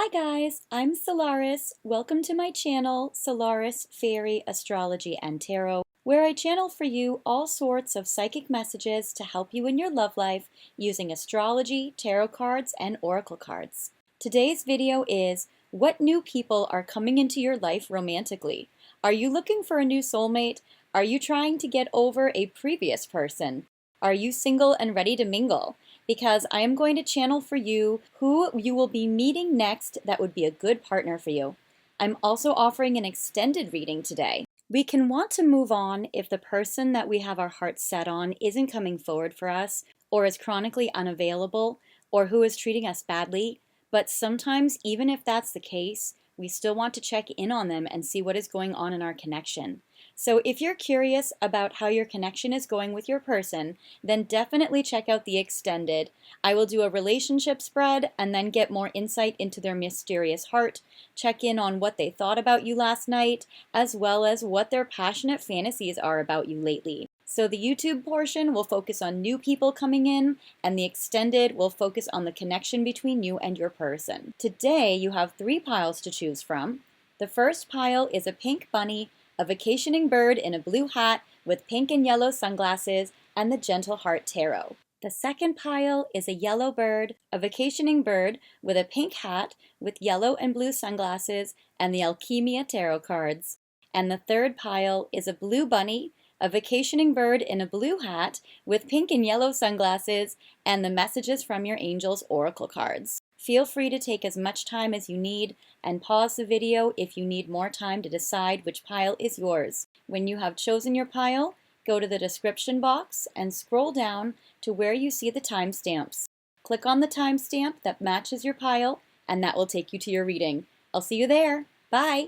Hi guys, I'm Solaris. Welcome to my channel, Solaris Fairy Astrology and Tarot, where I channel for you all sorts of psychic messages to help you in your love life using astrology, tarot cards, and oracle cards. Today's video is what new people are coming into your life romantically. Are you looking for a new soulmate? Are you trying to get over a previous person? Are you single and ready to mingle? Because I am going to channel for you who you will be meeting next that would be a good partner for you. I'm also offering an extended reading today. We can want to move on if the person that we have our hearts set on isn't coming forward for us, or is chronically unavailable, or who is treating us badly. But sometimes, even if that's the case, we still want to check in on them and see what is going on in our connection. So if you're curious about how your connection is going with your person, then definitely check out the extended. I will do a relationship spread and then get more insight into their mysterious heart, check in on what they thought about you last night, as well as what their passionate fantasies are about you lately. So the YouTube portion will focus on new people coming in, and the extended will focus on the connection between you and your person. Today you have 3 piles to choose from. The first pile is a pink bunny, a vacationing bird in a blue hat with pink and yellow sunglasses, and the Gentle Heart Tarot. The second pile is a yellow bird, a vacationing bird with a pink hat with yellow and blue sunglasses, and the Alchemia Tarot cards. And the third pile is a blue bunny, a vacationing bird in a blue hat with pink and yellow sunglasses, and the Messages from Your Angels oracle cards. Feel free to take as much time as you need and pause the video if you need more time to decide which pile is yours. When you have chosen your pile, go to the description box and scroll down to where you see the timestamps. Click on the timestamp that matches your pile, and that will take you to your reading. I'll see you there. Bye!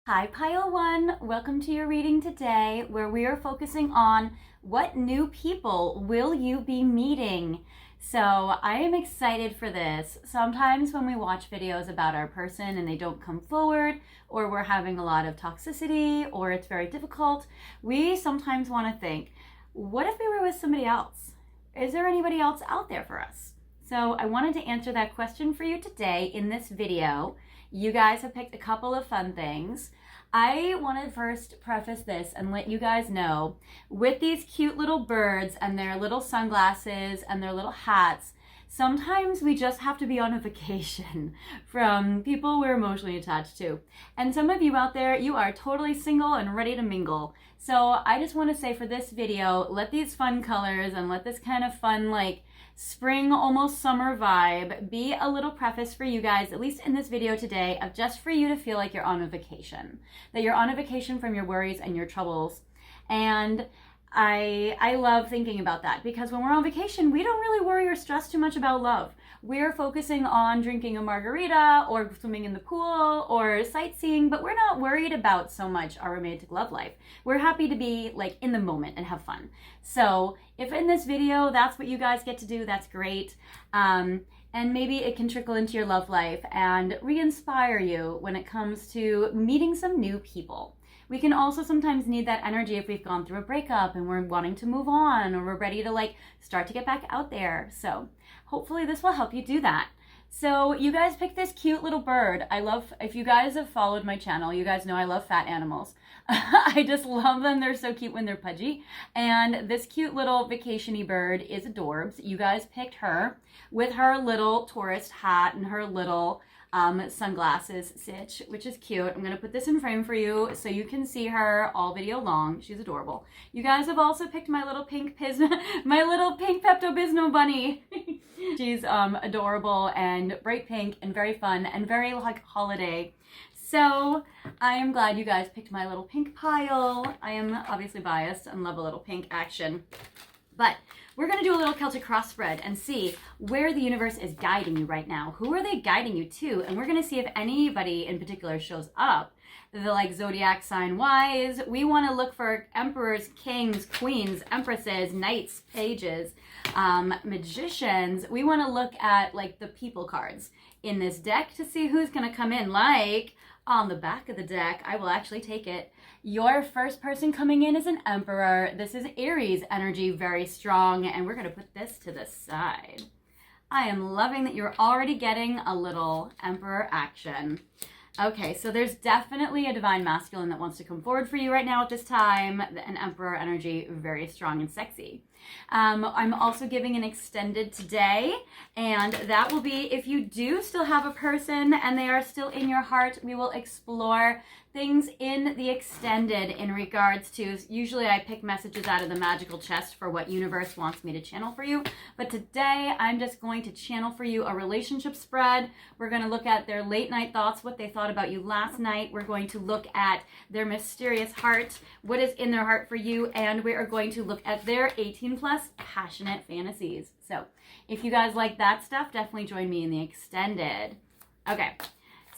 Hi Pile 1, welcome to your reading today where we are focusing on what new people will you be meeting. So I am excited for this. Sometimes when we watch videos about our person and they don't come forward, or we're having a lot of toxicity, or it's very difficult, we sometimes want to think, what if we were with somebody else? Is there anybody else out there for us? So I wanted to answer that question for you today in this video. You guys have picked a couple of fun things. I want to first preface this and let you guys know, with these cute little birds and their little sunglasses and their little hats, sometimes we just have to be on a vacation from people we're emotionally attached to. And some of you out there, you are totally single and ready to mingle. So I just want to say for this video, let these fun colors and let this kind of fun, like, spring, almost summer vibe be a little preface for you guys, at least in this video today, of just for you to feel like you're on a vacation. That you're on a vacation from your worries and your troubles. And I love thinking about that, because when we're on vacation, we don't really worry or stress too much about love. We're focusing on drinking a margarita or swimming in the pool or sightseeing, but we're not worried about so much our romantic love life. We're happy to be like in the moment and have fun. So if in this video that's what you guys get to do, that's great. And maybe it can trickle into your love life and re-inspire you when it comes to meeting some new people. We can also sometimes need that energy if we've gone through a breakup and we're wanting to move on, or we're ready to like start to get back out there. So hopefully this will help you do that. So you guys picked this cute little bird. I love, if you guys have followed my channel, you guys know I love fat animals. I just love them. They're so cute when they're pudgy. And this cute little vacation-y bird is adorbs. You guys picked her with her little tourist hat and her little sunglasses stitch, which is cute. I'm gonna put this in frame for you so you can see her all video long. She's adorable. You guys have also picked my little pink my little pink Pepto-Bismol bunny. She's adorable and bright pink and very fun and very like holiday. So I am glad you guys picked my little pink pile. I am obviously biased and love a little pink action. But we're going to do a little Celtic cross spread and see where the universe is guiding you right now. Who are they guiding you to? And we're going to see if anybody in particular shows up. The like zodiac sign wise, we want to look for emperors, kings, queens, empresses, knights, pages, magicians. We want to look at like the people cards in this deck to see who's going to come in. Like on the back of the deck, I will actually take it. Your first person coming in is an emperor. This is Aries energy, very strong, and we're going to put this to the side. I am loving that you're already getting a little Emperor action. Okay, so there's definitely a divine masculine that wants to come forward for you right now at this time. An Emperor energy, very strong and sexy. I'm also giving an extended today, and that will be if you do still have a person and they are still in your heart, we will explore things in the extended in regards to, usually I pick messages out of the magical chest for what universe wants me to channel for you, but today I'm just going to channel for you a relationship spread. We're going to look at their late night thoughts, what they thought about you last night. We're going to look at their mysterious heart, what is in their heart for you, and we are going to look at their 18 plus passionate fantasies. So if you guys like that stuff, definitely join me in the extended. Okay.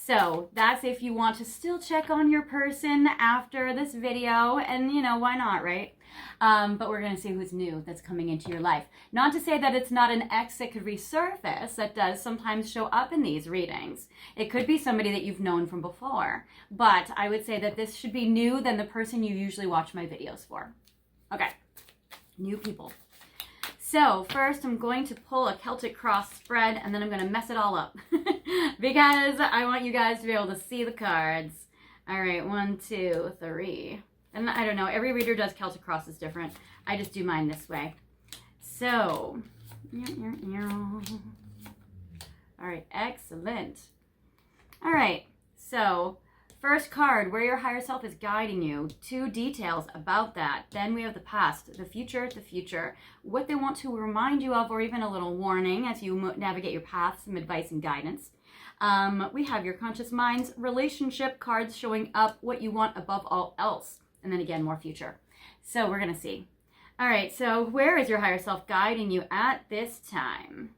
So that's if you want to still check on your person after this video, and you know, why not, right? But we're going to see who's new that's coming into your life. Not to say that it's not an ex that could resurface, that does sometimes show up in these readings. It could be somebody that you've known from before, but I would say that this should be new than the person you usually watch my videos for. Okay, new people. So first I'm going to pull a Celtic cross spread, and then I'm going to mess it all up because I want you guys to be able to see the cards. All right, 1, 2, 3. And I don't know, every reader does Celtic crosses different. I just do mine this way. So, all right, excellent. All right, so first card, where your higher self is guiding you. 2 details about that. Then we have the past, the future, what they want to remind you of, or even a little warning as you navigate your path, some advice and guidance. We have your conscious mind's relationship cards showing up, what you want above all else. And then again, more future. So we're going to see. All right, so where is your higher self guiding you at this time?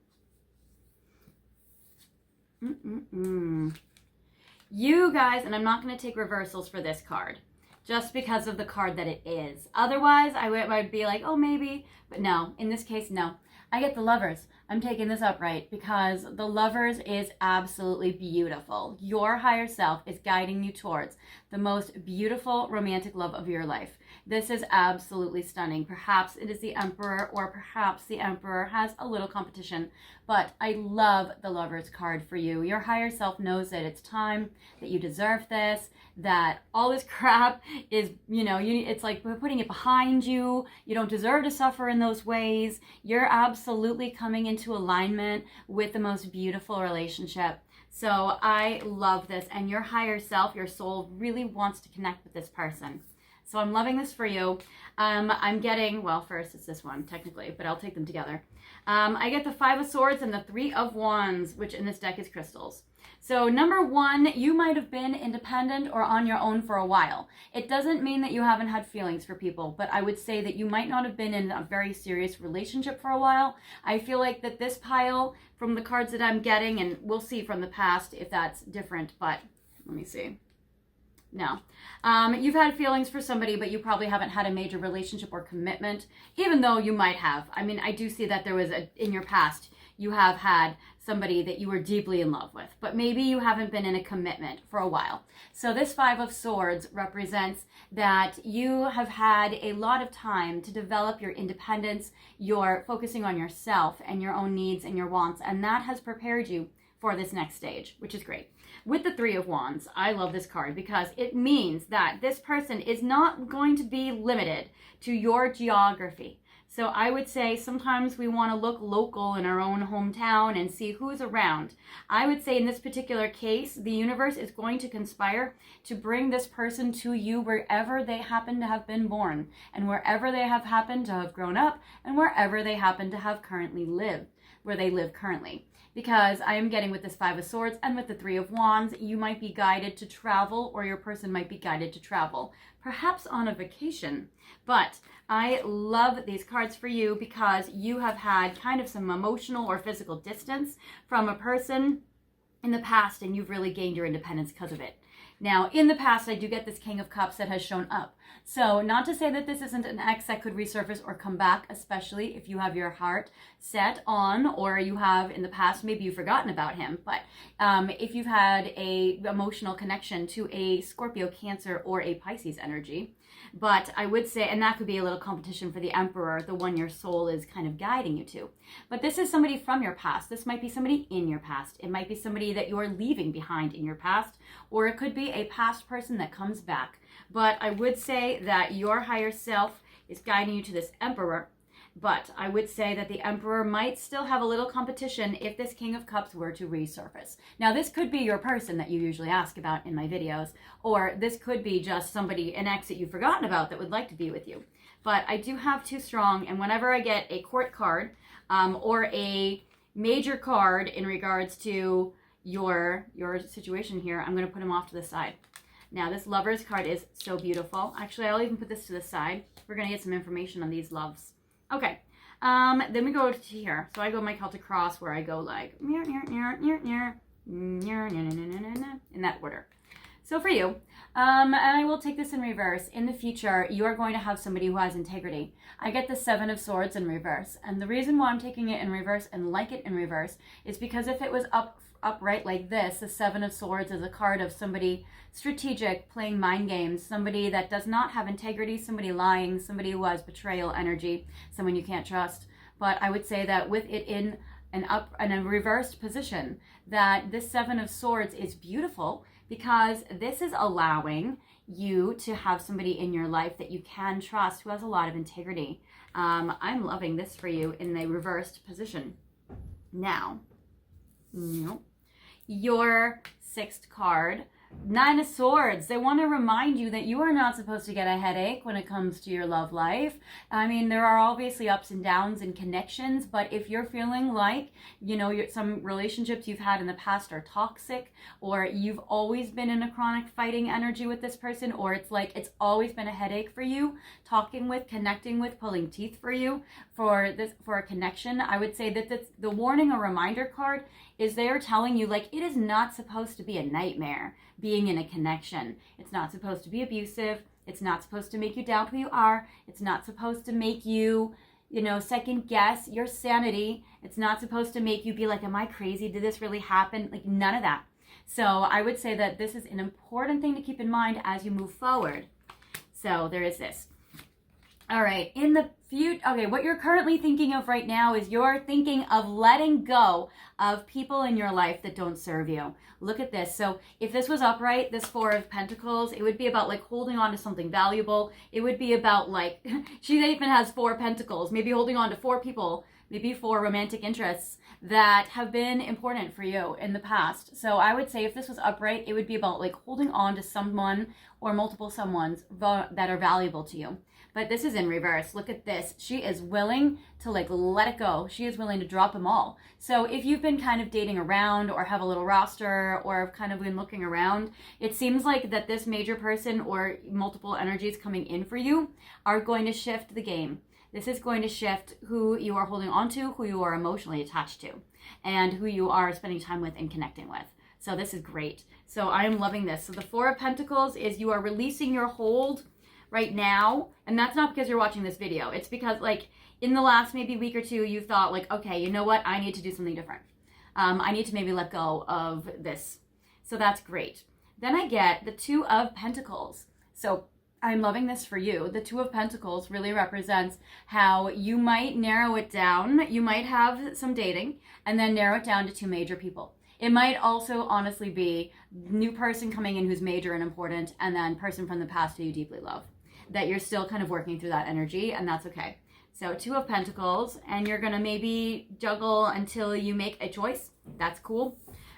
You guys, and I'm not going to take reversals for this card, just because of the card that it is. Otherwise, I would be like, oh, maybe. But no, in this case, no. I get the Lovers. I'm taking this upright because the Lovers is absolutely beautiful. Your higher self is guiding you towards the most beautiful romantic love of your life. This is absolutely stunning. Perhaps it is the Emperor, or perhaps the Emperor has a little competition, but I love the Lovers card for you. Your higher self knows that it's time, that you deserve this, that all this crap is, it's like putting it behind you. You don't deserve to suffer in those ways. You're absolutely coming into alignment with the most beautiful relationship. So I love this, and your higher self, your soul, really wants to connect with this person. So I'm loving this for you. I'm getting, well, first it's this one technically, but I'll take them together. I get the 5 of Swords and the 3 of Wands, which in this deck is crystals. So number 1, you might have been independent or on your own for a while. It doesn't mean that you haven't had feelings for people, but I would say that you might not have been in a very serious relationship for a while. I feel like that this pile, from the cards that I'm getting, and we'll see from the past if that's different, but let me see. No. You've had feelings for somebody, but you probably haven't had a major relationship or commitment, even though you might have. I mean, I do see that there was in your past, you have had somebody that you were deeply in love with, but maybe you haven't been in a commitment for a while. So this 5 of Swords represents that you have had a lot of time to develop your independence. You're focusing on yourself and your own needs and your wants, and that has prepared you for this next stage, which is great. With the 3 of Wands, I love this card because it means that this person is not going to be limited to your geography. So I would say sometimes we want to look local in our own hometown and see who's around. I would say in this particular case, the universe is going to conspire to bring this person to you wherever they happen to have been born, and wherever they have happened to have grown up, and wherever they happen to have currently lived, where they live currently. Because I am getting with this 5 of Swords and with the 3 of Wands, you might be guided to travel, or your person might be guided to travel, perhaps on a vacation. But I love these cards for you because you have had kind of some emotional or physical distance from a person in the past, and you've really gained your independence because of it. Now, in the past, I do get this King of Cups that has shown up. So not to say that this isn't an ex that could resurface or come back, especially if you have your heart set on, or you have in the past, maybe you've forgotten about him. But if you've had a emotional connection to a Scorpio, Cancer, or a Pisces energy, But I would say, and that could be a little competition for the Emperor, the one your soul is kind of guiding you to. But this is somebody from your past. This might be somebody in your past. It might be somebody that you're leaving behind in your past, or it could be a past person that comes back. But I would say that your higher self is guiding you to this Emperor. But I would say that the Emperor might still have a little competition if this King of Cups were to resurface. Now, this could be your person that you usually ask about in my videos, or this could be just somebody, an ex that you've forgotten about that would like to be with you. But I do have two strong, and whenever I get a court card or a major card in regards to your situation here, I'm going to put them off to the side. Now, this Lover's card is so beautiful. Actually, I'll even put this to the side. We're going to get some information on these loves. Okay, then we go to here. So I go my Celtic cross where I go like in that order. So for you, and I will take this in reverse. In the future, you are going to have somebody who has integrity. I get the Seven of Swords in reverse. And the reason why I'm taking it in reverse and like it in reverse is because if it was upright like this, the Seven of Swords is a card of somebody strategic, playing mind games, somebody that does not have integrity, somebody lying, somebody who has betrayal energy, someone you can't trust. But I would say that with it in a reversed position, that this Seven of Swords is beautiful because this is allowing you to have somebody in your life that you can trust who has a lot of integrity. I'm loving this for you in the reversed position. Now, your sixth card, Nine of Swords. They want to remind you that you are not supposed to get a headache when it comes to your love life. I mean, there are obviously ups and downs and connections, but if you're feeling like, some relationships you've had in the past are toxic, or you've always been in a chronic fighting energy with this person, or it's like it's always been a headache for you, talking with, connecting with, pulling teeth for you for a connection, I would say that the warning or reminder card is they're telling you, like, it is not supposed to be a nightmare being in a connection. It's not supposed to be abusive. It's not supposed to make you doubt who you are. It's not supposed to make you, second guess your sanity. It's not supposed to make you be like, am I crazy? Did this really happen? Like, none of that. So I would say that this is an important thing to keep in mind as you move forward. So there is this. All right, in the future, okay, what you're currently thinking of right now is you're thinking of letting go of people in your life that don't serve you. Look at this. So if this was upright, this Four of Pentacles, it would be about like holding on to something valuable. It would be about like, she even has Four Pentacles, maybe holding on to four people, maybe four romantic interests that have been important for you in the past. So I would say if this was upright, it would be about like holding on to someone or multiple someones that are valuable to you. But this is in reverse. Look at this. She is willing to like let it go. She is willing to drop them all. So if you've been kind of dating around or have a little roster or have kind of been looking around, it seems like that this major person or multiple energies coming in for you are going to shift the game. This is going to shift who you are holding on to, who you are emotionally attached to, and who you are spending time with and connecting with. So this is great. So I am loving this. So the Four of Pentacles is you are releasing your hold right now, and that's not because you're watching this video. It's because like in the last maybe week or two, you thought like, okay, you know what? I need to do something different. I need to maybe let go of this. So that's great. Then I get the Two of Pentacles. So I'm loving this for you. The Two of Pentacles really represents how you might narrow it down. You might have some dating and then narrow it down to two major people. It might also honestly be new person coming in who's major and important, and then person from the past who you deeply love. That you're still kind of working through that energy, and that's okay. So Two of Pentacles, and you're going to maybe juggle until you make a choice. That's cool.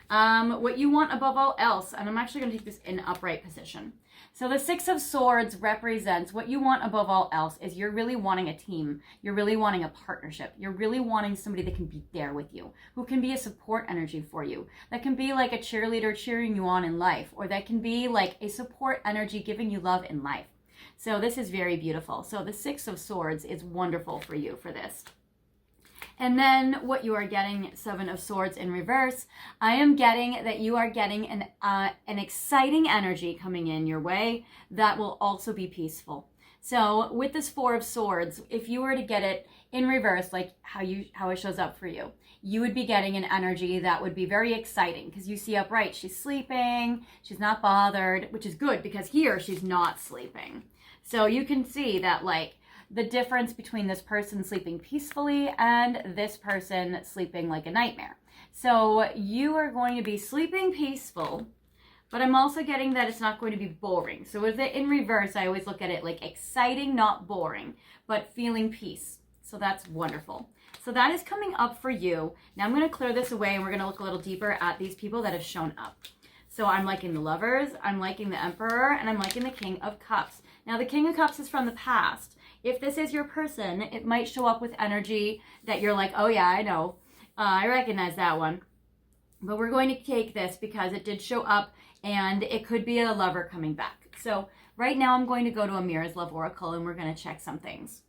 What you want above all else, and I'm actually going to take this in upright position. So the Six of Swords represents what you want above all else is you're really wanting a team. You're really wanting a partnership. You're really wanting somebody that can be there with you, who can be a support energy for you, that can be like a cheerleader cheering you on in life, or that can be like a support energy giving you love in life. So this is very beautiful. So the Six of Swords is wonderful for you for this. And then what you are getting, Seven of Swords in reverse, I am getting that you are getting an exciting energy coming in your way that will also be peaceful. So with this Four of Swords, if you were to get it in reverse, like how it shows up for you, you would be getting an energy that would be very exciting because you see upright, she's sleeping, she's not bothered, which is good because here she's not sleeping. So you can see that like the difference between this person sleeping peacefully and this person sleeping like a nightmare. So you are going to be sleeping peaceful, but I'm also getting that it's not going to be boring. So with it in reverse, I always look at it like exciting, not boring, but feeling peace. So that's wonderful. So that is coming up for you. Now I'm going to clear this away and we're going to look a little deeper at these people that have shown up. So I'm liking the Lovers, I'm liking the Emperor, and I'm liking the King of Cups. Now the King of Cups is from the past. If this is your person, it might show up with energy that you're like, oh yeah, I know. I recognize that one. But we're going to take this because it did show up and it could be a lover coming back. So right now I'm going to go to Amira's Love Oracle and we're going to check some things.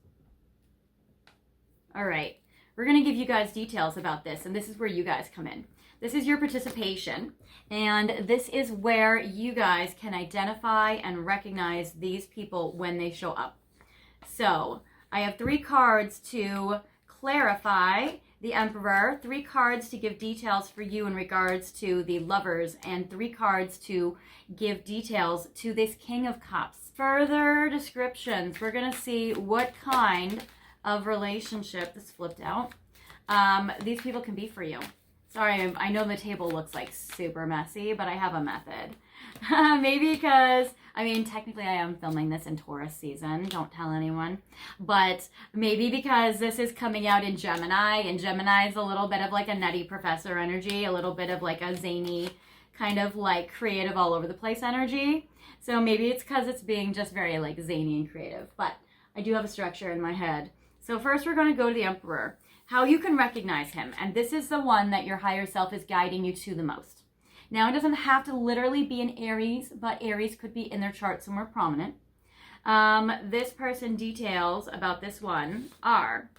All right. We're going to give you guys details about this, and this is where you guys come in. This is your participation, and this is where you guys can identify and recognize these people when they show up. So I have 3 cards to clarify the Emperor, 3 cards to give details for you in regards to the Lovers, and 3 cards to give details to this King of Cups. Further descriptions, we're going to see what kind of relationship, this flipped out, these people can be for you. Sorry, I know the table looks like super messy, but I have a method. Maybe because, I mean, technically I am filming this in Taurus season, don't tell anyone, but maybe because this is coming out in Gemini, and Gemini is a little bit of like a nutty professor energy, a little bit of like a zany, kind of like creative all over the place energy. So maybe it's because it's being just very like zany and creative, but I do have a structure in my head. So first we're going to go to the Emperor, how you can recognize him. And this is the one that your higher self is guiding you to the most. Now it doesn't have to literally be an Aries, but Aries could be in their chart somewhere prominent. This person details about this one are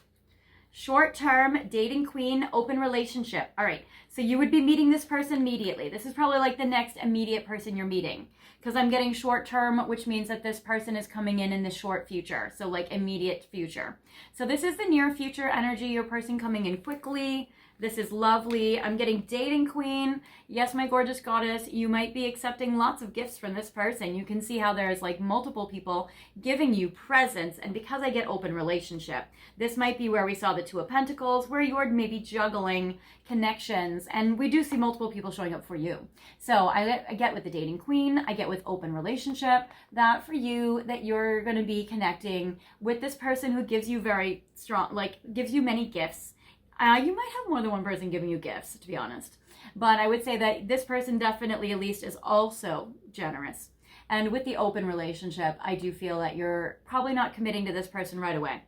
short-term, dating queen, open relationship. All right, so you would be meeting this person immediately. This is probably like the next immediate person you're meeting, because I'm getting short-term, which means that this person is coming in the short future, so like immediate future. So this is the near future energy, your person coming in quickly. This is lovely. I'm getting dating queen. Yes, my gorgeous goddess, you might be accepting lots of gifts from this person. You can see how there's like multiple people giving you presents. And because I get open relationship, this might be where we saw the 2 of Pentacles, where you're maybe juggling connections. And we do see multiple people showing up for you. So I get with the dating queen, I get with open relationship, that for you, that you're going to be connecting with this person who gives you very strong, like gives you many gifts. You might have more than one person giving you gifts, to be honest. But I would say that this person definitely, at least, is also generous. And with the open relationship, I do feel that you're probably not committing to this person right away.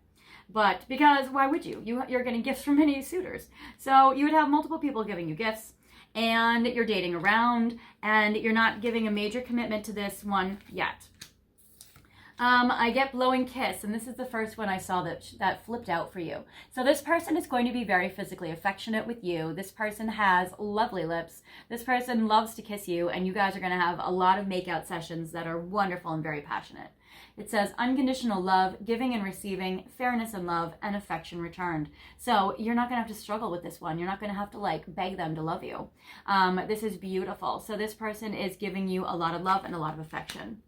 But because why would you? You're getting gifts from many suitors. So you would have multiple people giving you gifts, and you're dating around, and you're not giving a major commitment to this one yet. I get blowing kiss, and this is the first one I saw that flipped out for you. So this person is going to be very physically affectionate with you. This person has lovely lips. This person loves to kiss you, and you guys are going to have a lot of makeout sessions that are wonderful and very passionate. It says unconditional love, giving and receiving, fairness and love, and affection returned. So you're not going to have to struggle with this one. You're not going to have to like beg them to love you. This is beautiful. So this person is giving you a lot of love and a lot of affection.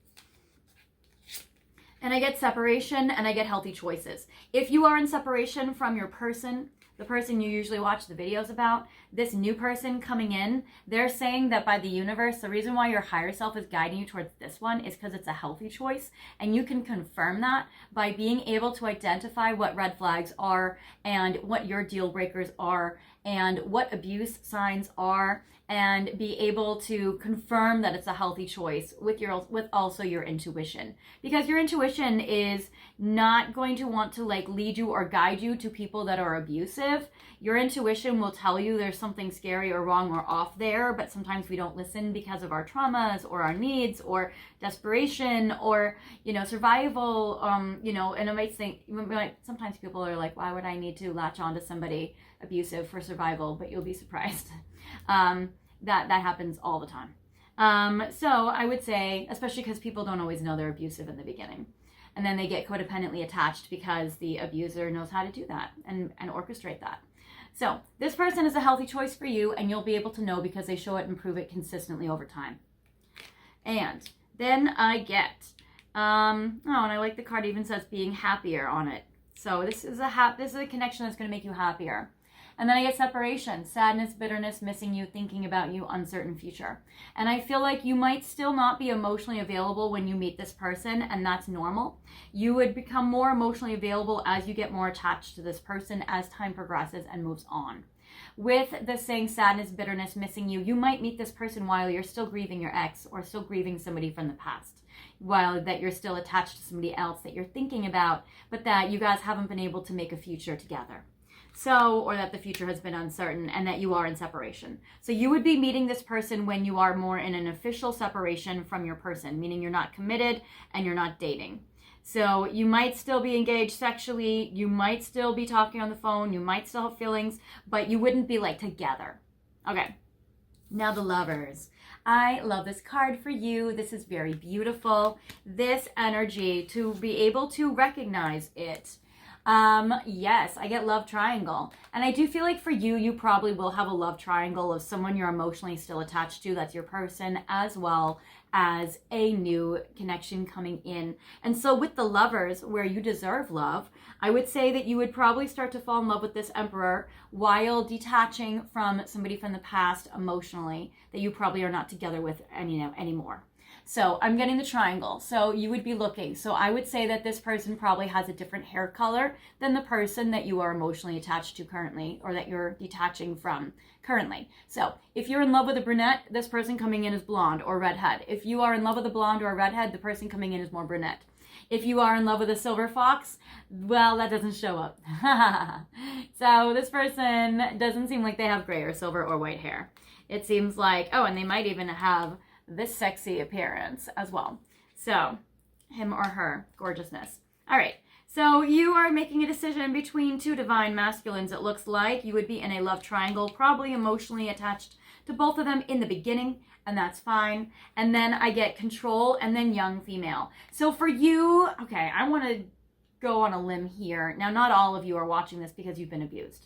And I get separation, and I get healthy choices. If you are in separation from your person, the person you usually watch the videos about, this new person coming in, they're saying that by the universe, the reason why your higher self is guiding you towards this one is because it's a healthy choice. And you can confirm that by being able to identify what red flags are and what your deal breakers are and what abuse signs are, and be able to confirm that it's a healthy choice with also your intuition, because your intuition is not going to want to like lead you or guide you to people that are abusive. Your intuition will tell you there's something scary or wrong or off there, but sometimes we don't listen because of our traumas or our needs or desperation or survival. And it might think sometimes people are like, why would I need to latch on to somebody abusive for survival? But you'll be surprised. That happens all the time. So I would say, especially because people don't always know they're abusive in the beginning, and then they get codependently attached because the abuser knows how to do that and orchestrate that. So this person is a healthy choice for you, and you'll be able to know because they show it and prove it consistently over time. And then I get Oh, and I like the card even says being happier on it. So this is a connection that's going to make you happier. And then I get separation, sadness, bitterness, missing you, thinking about you, uncertain future. And I feel like you might still not be emotionally available when you meet this person, and that's normal. You would become more emotionally available as you get more attached to this person as time progresses and moves on. With the saying sadness, bitterness, missing you, you might meet this person while you're still grieving your ex or still grieving somebody from the past, while that you're still attached to somebody else that you're thinking about, but that you guys haven't been able to make a future together. So, or that the future has been uncertain and that you are in separation. So you would be meeting this person when you are more in an official separation from your person, meaning you're not committed and you're not dating. So you might still be engaged sexually, you might still be talking on the phone, you might still have feelings, but you wouldn't be like together. Okay, now the Lovers. I love this card for you. This is very beautiful. This energy, to be able to recognize it. Yes, I get love triangle. And I do feel like for you, you probably will have a love triangle of someone you're emotionally still attached to. That's your person, as well as a new connection coming in. And so with the Lovers, where you deserve love, I would say that you would probably start to fall in love with this Emperor while detaching from somebody from the past emotionally that you probably are not together with anymore. So I'm getting the triangle. So you would be looking. So I would say that this person probably has a different hair color than the person that you are emotionally attached to currently, or that you're detaching from currently. So if you're in love with a brunette, this person coming in is blonde or redhead. If you are in love with a blonde or a redhead, the person coming in is more brunette. If you are in love with a silver fox, well, that doesn't show up. So this person doesn't seem like they have gray or silver or white hair. It seems like, oh, and they might even have this sexy appearance as well. So him or her, gorgeousness. All right, so you are making a decision between two divine masculines. It looks like you would be in a love triangle, probably emotionally attached to both of them in the beginning, and that's fine. And then I get control and then young female. So for you, okay, I want to go on a limb here. Now, not all of you are watching this because you've been abused,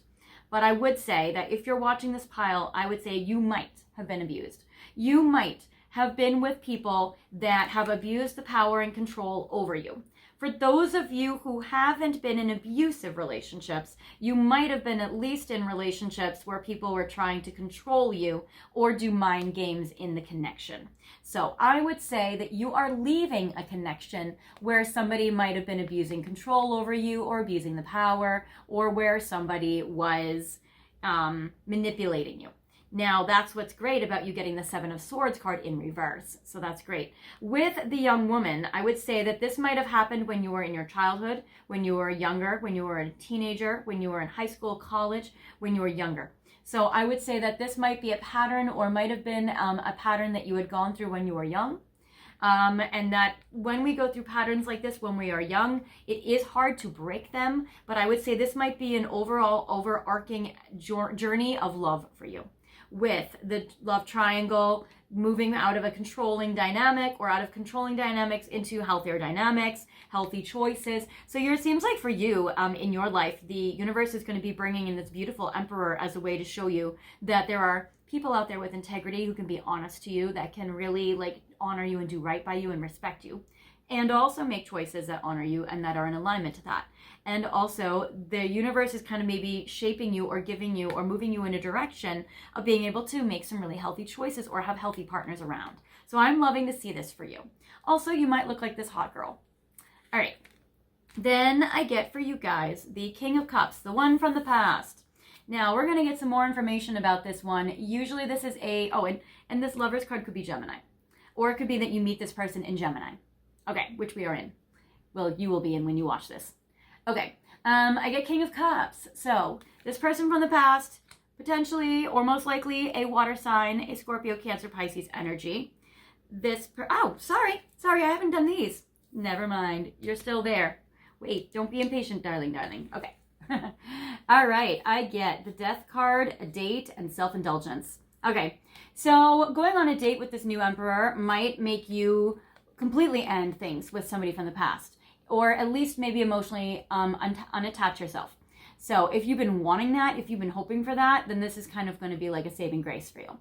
but I would say that if you're watching this pile, I would say you might have been abused. You might have been with people that have abused the power and control over you. For those of you who haven't been in abusive relationships, you might have been at least in relationships where people were trying to control you or do mind games in the connection. So I would say that you are leaving a connection where somebody might have been abusing control over you or abusing the power, or where somebody was manipulating you. Now, that's what's great about you getting the Seven of Swords card in reverse. So that's great. With the young woman, I would say that this might have happened when you were in your childhood, when you were younger, when you were a teenager, when you were in high school, college, when you were younger. So I would say that this might be a pattern, or might have been a pattern that you had gone through when you were young. And that when we go through patterns like this when we are young, it is hard to break them. But I would say this might be an overall overarching journey of love for you, with the love triangle moving out of a controlling dynamic or out of controlling dynamics into healthier dynamics, healthy choices. So it seems like for you in your life, the universe is going to be bringing in this beautiful Emperor as a way to show you that there are people out there with integrity who can be honest to you, that can really honor you and do right by you and respect you, and also make choices that honor you and that are in alignment to that. And also the universe is kind of maybe shaping you or giving you or moving you in a direction of being able to make some really healthy choices or have healthy partners around. So I'm loving to see this for you. Also, you might look like this hot girl. All right. Then I get for you guys the King of Cups, the one from the past. Now we're going to get some more information about this one. Usually this is and this Lover's card could be Gemini, or it could be that you meet this person in Gemini. Okay, which we are in. Well, you will be in when you watch this. Okay, I get King of Cups. So this person from the past, potentially or most likely a water sign, a Scorpio, Cancer, Pisces energy. Sorry, I haven't done these. Never mind, you're still there. Wait, don't be impatient, darling. Okay. All right, I get the Death card, a date, and self-indulgence. Okay, so going on a date with this new Emperor might make you completely end things with somebody from the past, or at least maybe emotionally unattach yourself. So if you've been wanting that, if you've been hoping for that, then this is kind of going to be like a saving grace for you.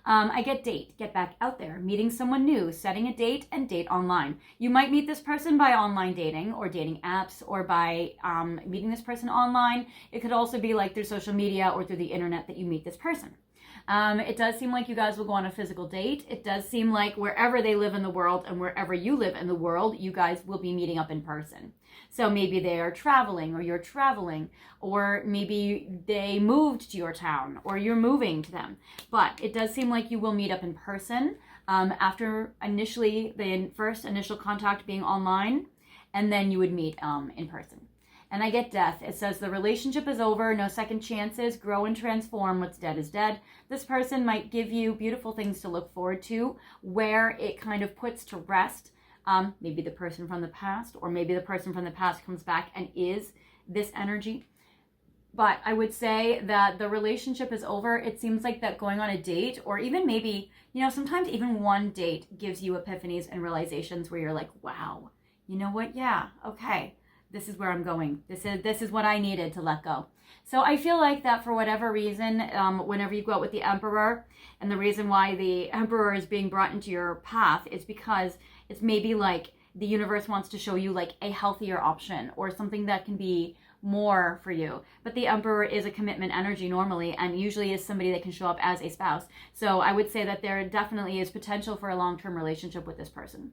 I get date, get back out there, meeting someone new, setting a date, and date online. You might meet this person by online dating or dating apps, or by meeting this person online. It could also be like through social media or through the internet that you meet this person. It does seem like you guys will go on a physical date. It does seem like wherever they live in the world and wherever you live in the world, you guys will be meeting up in person. So maybe they are traveling, or you're traveling, or maybe they moved to your town, or you're moving to them. But it does seem like you will meet up in person after initially the first initial contact being online, and then you would meet in person. And I get death. It says the relationship is over, no second chances, grow and transform, what's dead is dead. This person might give you beautiful things to look forward to, where it kind of puts to rest maybe the person from the past, or maybe the person from the past comes back and is this energy. But I would say that the relationship is over. It seems like that going on a date, or even maybe, sometimes even one date gives you epiphanies and realizations where you're like, wow, you know what? Yeah, okay. This is where I'm going. This is what I needed to let go. So I feel like that for whatever reason, whenever you go out with the Emperor, and the reason why the Emperor is being brought into your path is because it's maybe like the universe wants to show you like a healthier option, or something that can be more for you. But the Emperor is a commitment energy normally, and usually is somebody that can show up as a spouse. So I would say that there definitely is potential for a long-term relationship with this person.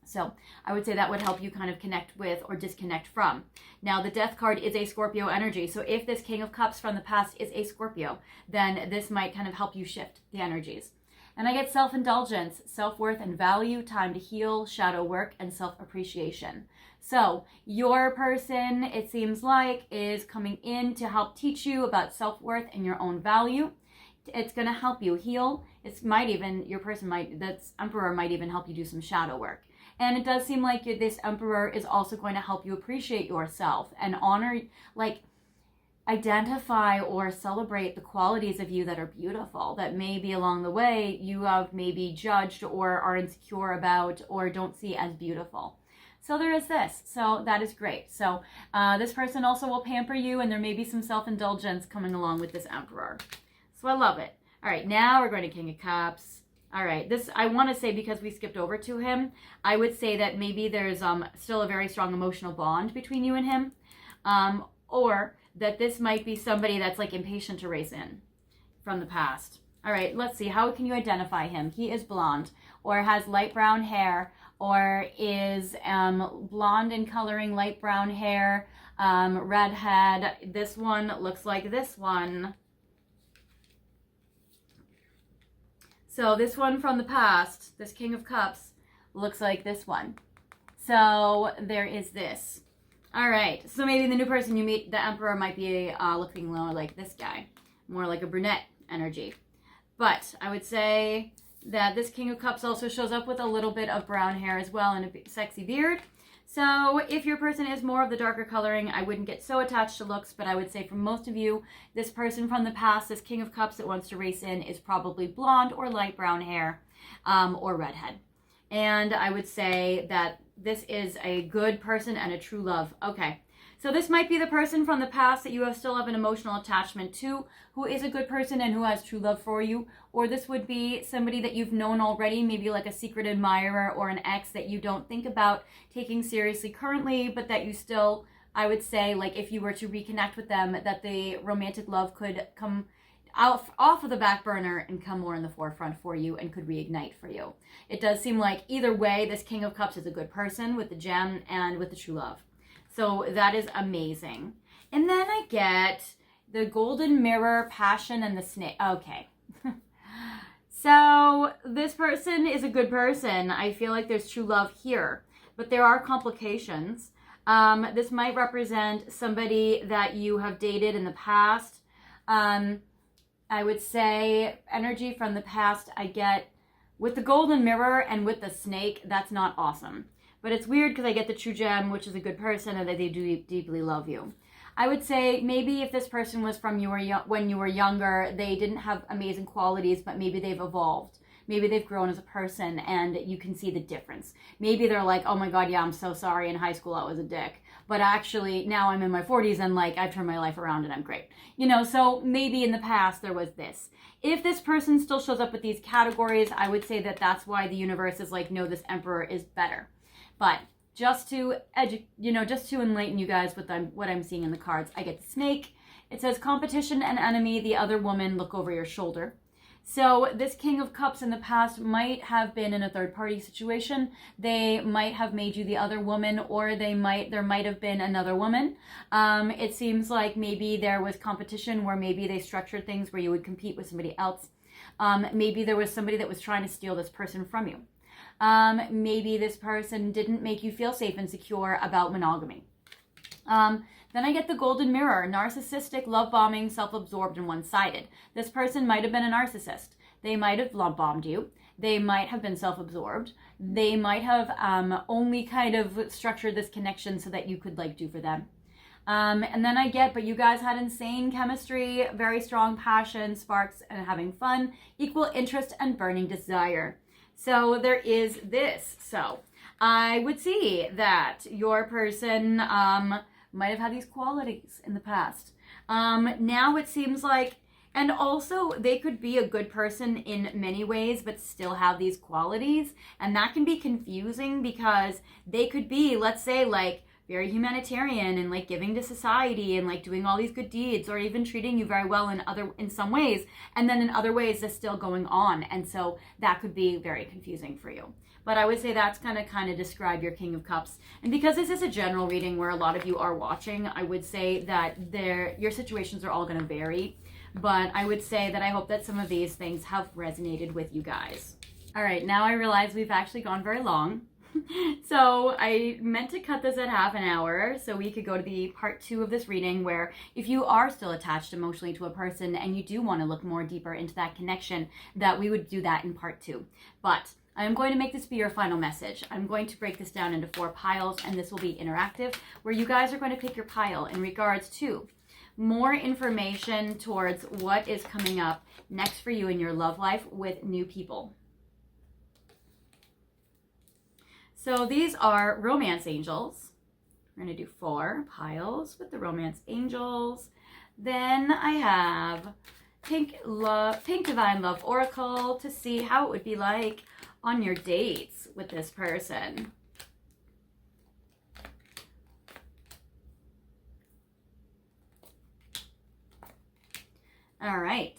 So I would say that would help you kind of connect with or disconnect from. Now, the Death card is a Scorpio energy. So if this King of Cups from the past is a Scorpio, then this might kind of help you shift the energies. And I get self-indulgence, self-worth and value, time to heal, shadow work, and self-appreciation. So your person, it seems like, is coming in to help teach you about self-worth and your own value. It's going to help you heal. This Emperor might even help you do some shadow work. And it does seem like this Emperor is also going to help you appreciate yourself and honor, like, identify or celebrate the qualities of you that are beautiful, that maybe along the way you have maybe judged or are insecure about or don't see as beautiful. So there is this. So that is great. So this person also will pamper you, and there may be some self-indulgence coming along with this Emperor. So I love it. All right, now we're going to King of Cups. All right, this I want to say, because we skipped over to him, I would say that maybe there's still a very strong emotional bond between you and him, or that this might be somebody that's like impatient to race in from the past. All right, let's see. How can you identify him? He is blonde, or has light brown hair, or is blonde in coloring, light brown hair, redhead. This one looks like this one. So this one from the past, this King of Cups, looks like this one. So there is this. All right, so maybe the new person you meet, the Emperor, might be looking more like this guy, more like a brunette energy. But I would say that this King of Cups also shows up with a little bit of brown hair as well, and a sexy beard. So if your person is more of the darker coloring, I wouldn't get so attached to looks, but I would say for most of you, this person from the past, this King of Cups that wants to race in, is probably blonde or light brown hair, or redhead. And I would say that this is a good person and a true love. Okay, so this might be the person from the past that you still have an emotional attachment to, who is a good person and who has true love for you. Or this would be somebody that you've known already, maybe like a secret admirer or an ex that you don't think about taking seriously currently, but that you still, I would say, like if you were to reconnect with them, that the romantic love could come off of the back burner and come more in the forefront for you and could reignite for you. It does seem like either way, this King of Cups is a good person with the gem and with the true love. So that is amazing. And then I get the Golden Mirror, Passion, and the Snake. Okay. So this person is a good person. I feel like there's true love here, but there are complications. This might represent somebody that you have dated in the past. I would say energy from the past I get with the Golden Mirror and with the Snake. That's not awesome. But it's weird because I get the True Gem, which is a good person, and that they do deeply love you. I would say maybe if this person was from when you were younger, they didn't have amazing qualities, but maybe they've evolved. Maybe they've grown as a person and you can see the difference. Maybe they're like, oh my God, yeah, I'm so sorry. In high school, I was a dick. But actually, now I'm in my 40s and like I've turned my life around and I'm great. You know, so maybe in the past there was this. If this person still shows up with these categories, I would say that that's why the universe is like, no, this emperor is better. But just to just to enlighten you guys with what I'm seeing in the cards, I get the snake. It says competition and enemy, the other woman, look over your shoulder. So this King of Cups in the past might have been in a third party situation. They might have made you the other woman, or there might have been another woman. It seems like maybe there was competition where maybe they structured things where you would compete with somebody else. Maybe there was somebody that was trying to steal this person from you. Maybe this person didn't make you feel safe and secure about monogamy. Then I get the golden mirror, narcissistic, love-bombing, self-absorbed, and one-sided. This person might have been a narcissist. They might have love-bombed you. They might have been self-absorbed. They might have only kind of structured this connection so that you could like do for them. And then I get, but you guys had insane chemistry, very strong passion, sparks, and having fun, equal interest, and burning desire. So there is this. So I would see that your person might have had these qualities in the past. Now it seems like, and also they could be a good person in many ways, but still have these qualities. And that can be confusing because they could be, let's say, like very humanitarian and like giving to society and like doing all these good deeds, or even treating you very well in some ways. And then in other ways, they're still going on. And so that could be very confusing for you. But I would say that's going to kind of describe your King of Cups. And because this is a general reading where a lot of you are watching, I would say that your situations are all going to vary. But I would say that I hope that some of these things have resonated with you guys. All right, now I realize we've actually gone very long. So I meant to cut this at half an hour so we could go to the part 2 of this reading, where if you are still attached emotionally to a person and you do want to look more deeper into that connection, that we would do that in part 2. But I'm going to make this be your final message. I'm going to break this down into 4 piles, and this will be interactive, where you guys are going to pick your pile in regards to more information towards what is coming up next for you in your love life with new people. So these are romance angels. We're going to do 4 piles with the romance angels. Then I have pink divine love oracle to see how it would be like on your dates with this person. All right.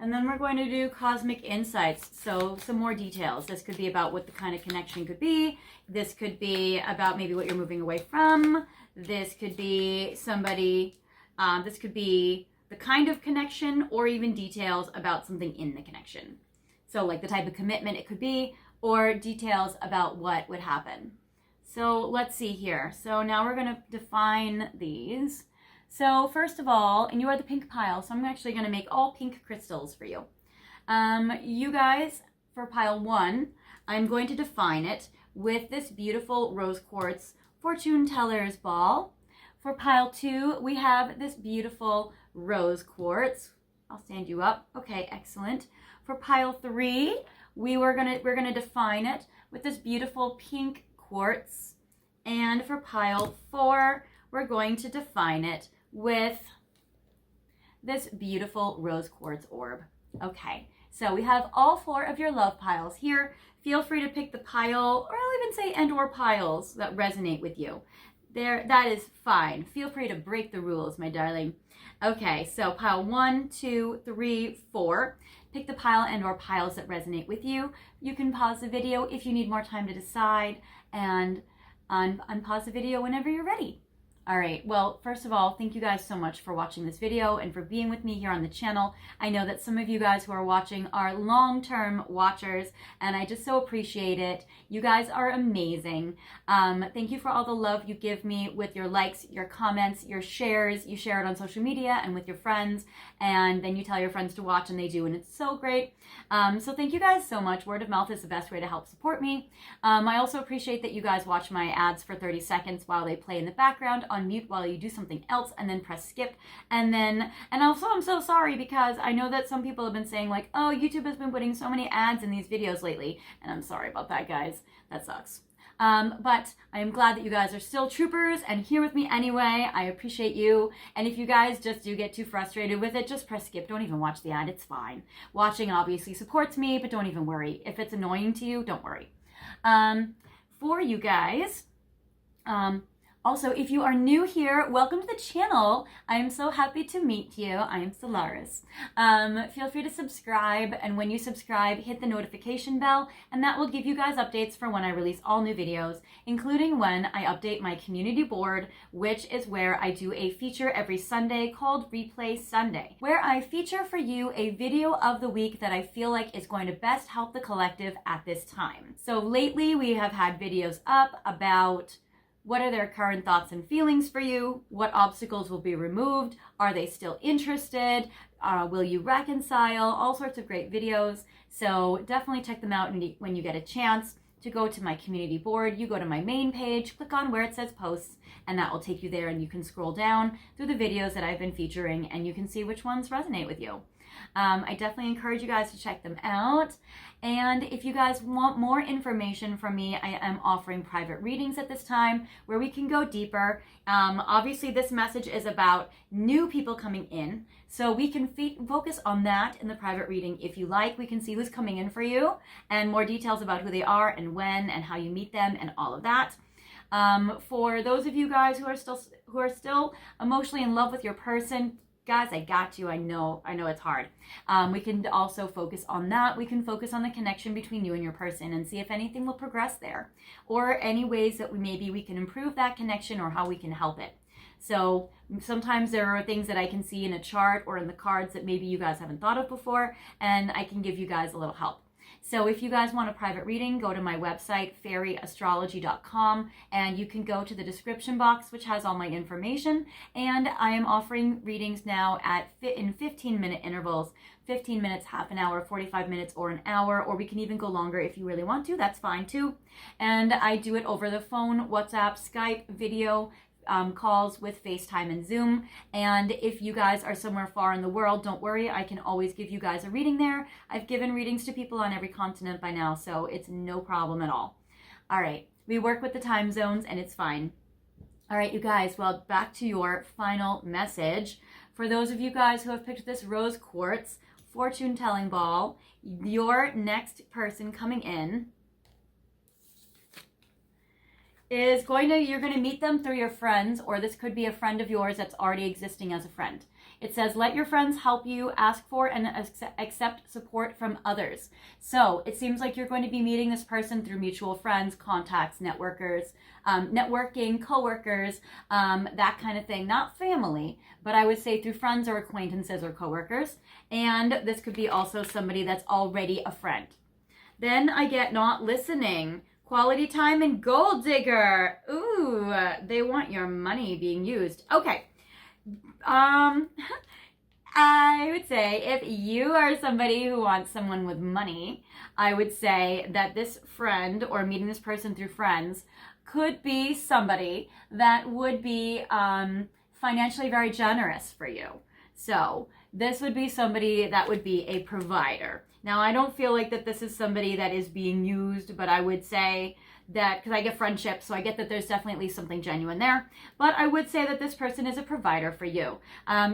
And then we're going to do cosmic insights. So some more details. This could be about what the kind of connection could be. This could be about maybe what you're moving away from. This could be somebody, this could be the kind of connection, or even details about something in the connection. So like the type of commitment it could be, or details about what would happen. So let's see here. So now we're going to define these. So first of all, and you are the pink pile, so I'm actually going to make all pink crystals for you. You guys, for pile 1, I'm going to define it with this beautiful rose quartz fortune teller's ball. For pile 2, we have this beautiful rose quartz. I'll stand you up. Okay, excellent. For pile 3, we're gonna define it with this beautiful pink quartz. And for pile 4, we're going to define it with this beautiful rose quartz orb. Okay, so we have all 4 of your love piles here. Feel free to pick the pile, or I'll even say and/or piles that resonate with you. That is fine. Feel free to break the rules, my darling. Okay, so pile 1, 2, 3, 4. Pick the pile and/or piles that resonate with you. You can pause the video if you need more time to decide, and unpause the video whenever you're ready. All right, well, first of all, thank you guys so much for watching this video and for being with me here on the channel. I know that some of you guys who are watching are long-term watchers, and I just so appreciate it. You guys are amazing. Thank you for all the love you give me with your likes, your comments, your shares. You share it on social media and with your friends, and then you tell your friends to watch, and they do, and it's so great. So thank you guys so much. Word of mouth is the best way to help support me. I also appreciate that you guys watch my ads for 30 seconds while they play in the background on mute while you do something else and then press skip. And also I'm so sorry because I know that some people have been saying like, oh, YouTube has been putting so many ads in these videos lately. And I'm sorry about that, guys. That sucks. But I am glad that you guys are still troopers and here with me anyway. I appreciate you. And if you guys just do get too frustrated with it, just press skip. Don't even watch the ad. It's fine. Watching obviously supports me, but don't even worry. If it's annoying to you, don't worry. For you guys, also, if you are new here, welcome to the channel. I am so happy to meet you. I am Solaris. Feel free to subscribe, and when you subscribe, hit the notification bell, and that will give you guys updates for when I release all new videos, including when I update my community board, which is where I do a feature every Sunday called Replay Sunday, where I feature for you a video of the week that I feel like is going to best help the collective at this time. So lately, we have had videos up about what are their current thoughts and feelings for you? What obstacles will be removed? Are they still interested? Will you reconcile? All sorts of great videos. So definitely check them out when you get a chance to go to my community board. You go to my main page, click on where it says posts, and that will take you there and you can scroll down through the videos that I've been featuring and you can see which ones resonate with you. I definitely encourage you guys to check them out. And if you guys want more information from me, I am offering private readings at this time where we can go deeper. Obviously, this message is about new people coming in. So we can focus on that in the private reading if you like. We can see who's coming in for you and more details about who they are and when and how you meet them and all of that. For those of you guys who are still emotionally in love with your person, guys, I got you. I know it's hard. We can also focus on that. We can focus on the connection between you and your person and see if anything will progress there or any ways that maybe we can improve that connection or how we can help it. So sometimes there are things that I can see in a chart or in the cards that maybe you guys haven't thought of before, and I can give you guys a little help. So if you guys want a private reading, go to my website, fairyastrology.com, and you can go to the description box, which has all my information. And I am offering readings now in 15-minute intervals, 15 minutes, half an hour, 45 minutes, or an hour, or we can even go longer if you really want to. That's fine too. And I do it over the phone, WhatsApp, Skype, video, calls with FaceTime and Zoom. And if you guys are somewhere far in the world, don't worry, I can always give you guys a reading there. I've given readings to people on every continent by now, so it's no problem at all. All right, we work with the time zones and it's fine. All right, you guys, well, back to your final message. For those of you guys who have picked this rose quartz fortune telling ball, your next person coming in is you're going to meet them through your friends, or this could be a friend of yours that's already existing as a friend. It says, let your friends help you, ask for and accept support from others. So it seems like you're going to be meeting this person through mutual friends, contacts, networkers, networking, coworkers, that kind of thing. Not family, but I would say through friends or acquaintances or coworkers. And this could be also somebody that's already a friend. Then I get not listening, quality time, and gold digger. Ooh, they want your money being used. Okay. I would say if you are somebody who wants someone with money, I would say that this friend or meeting this person through friends could be somebody that would be financially very generous for you. So this would be somebody that would be a provider. Now, I don't feel like that this is somebody that is being used, but I would say that, because I get friendships, so I get that there's definitely at least something genuine there. But I would say that this person is a provider for you.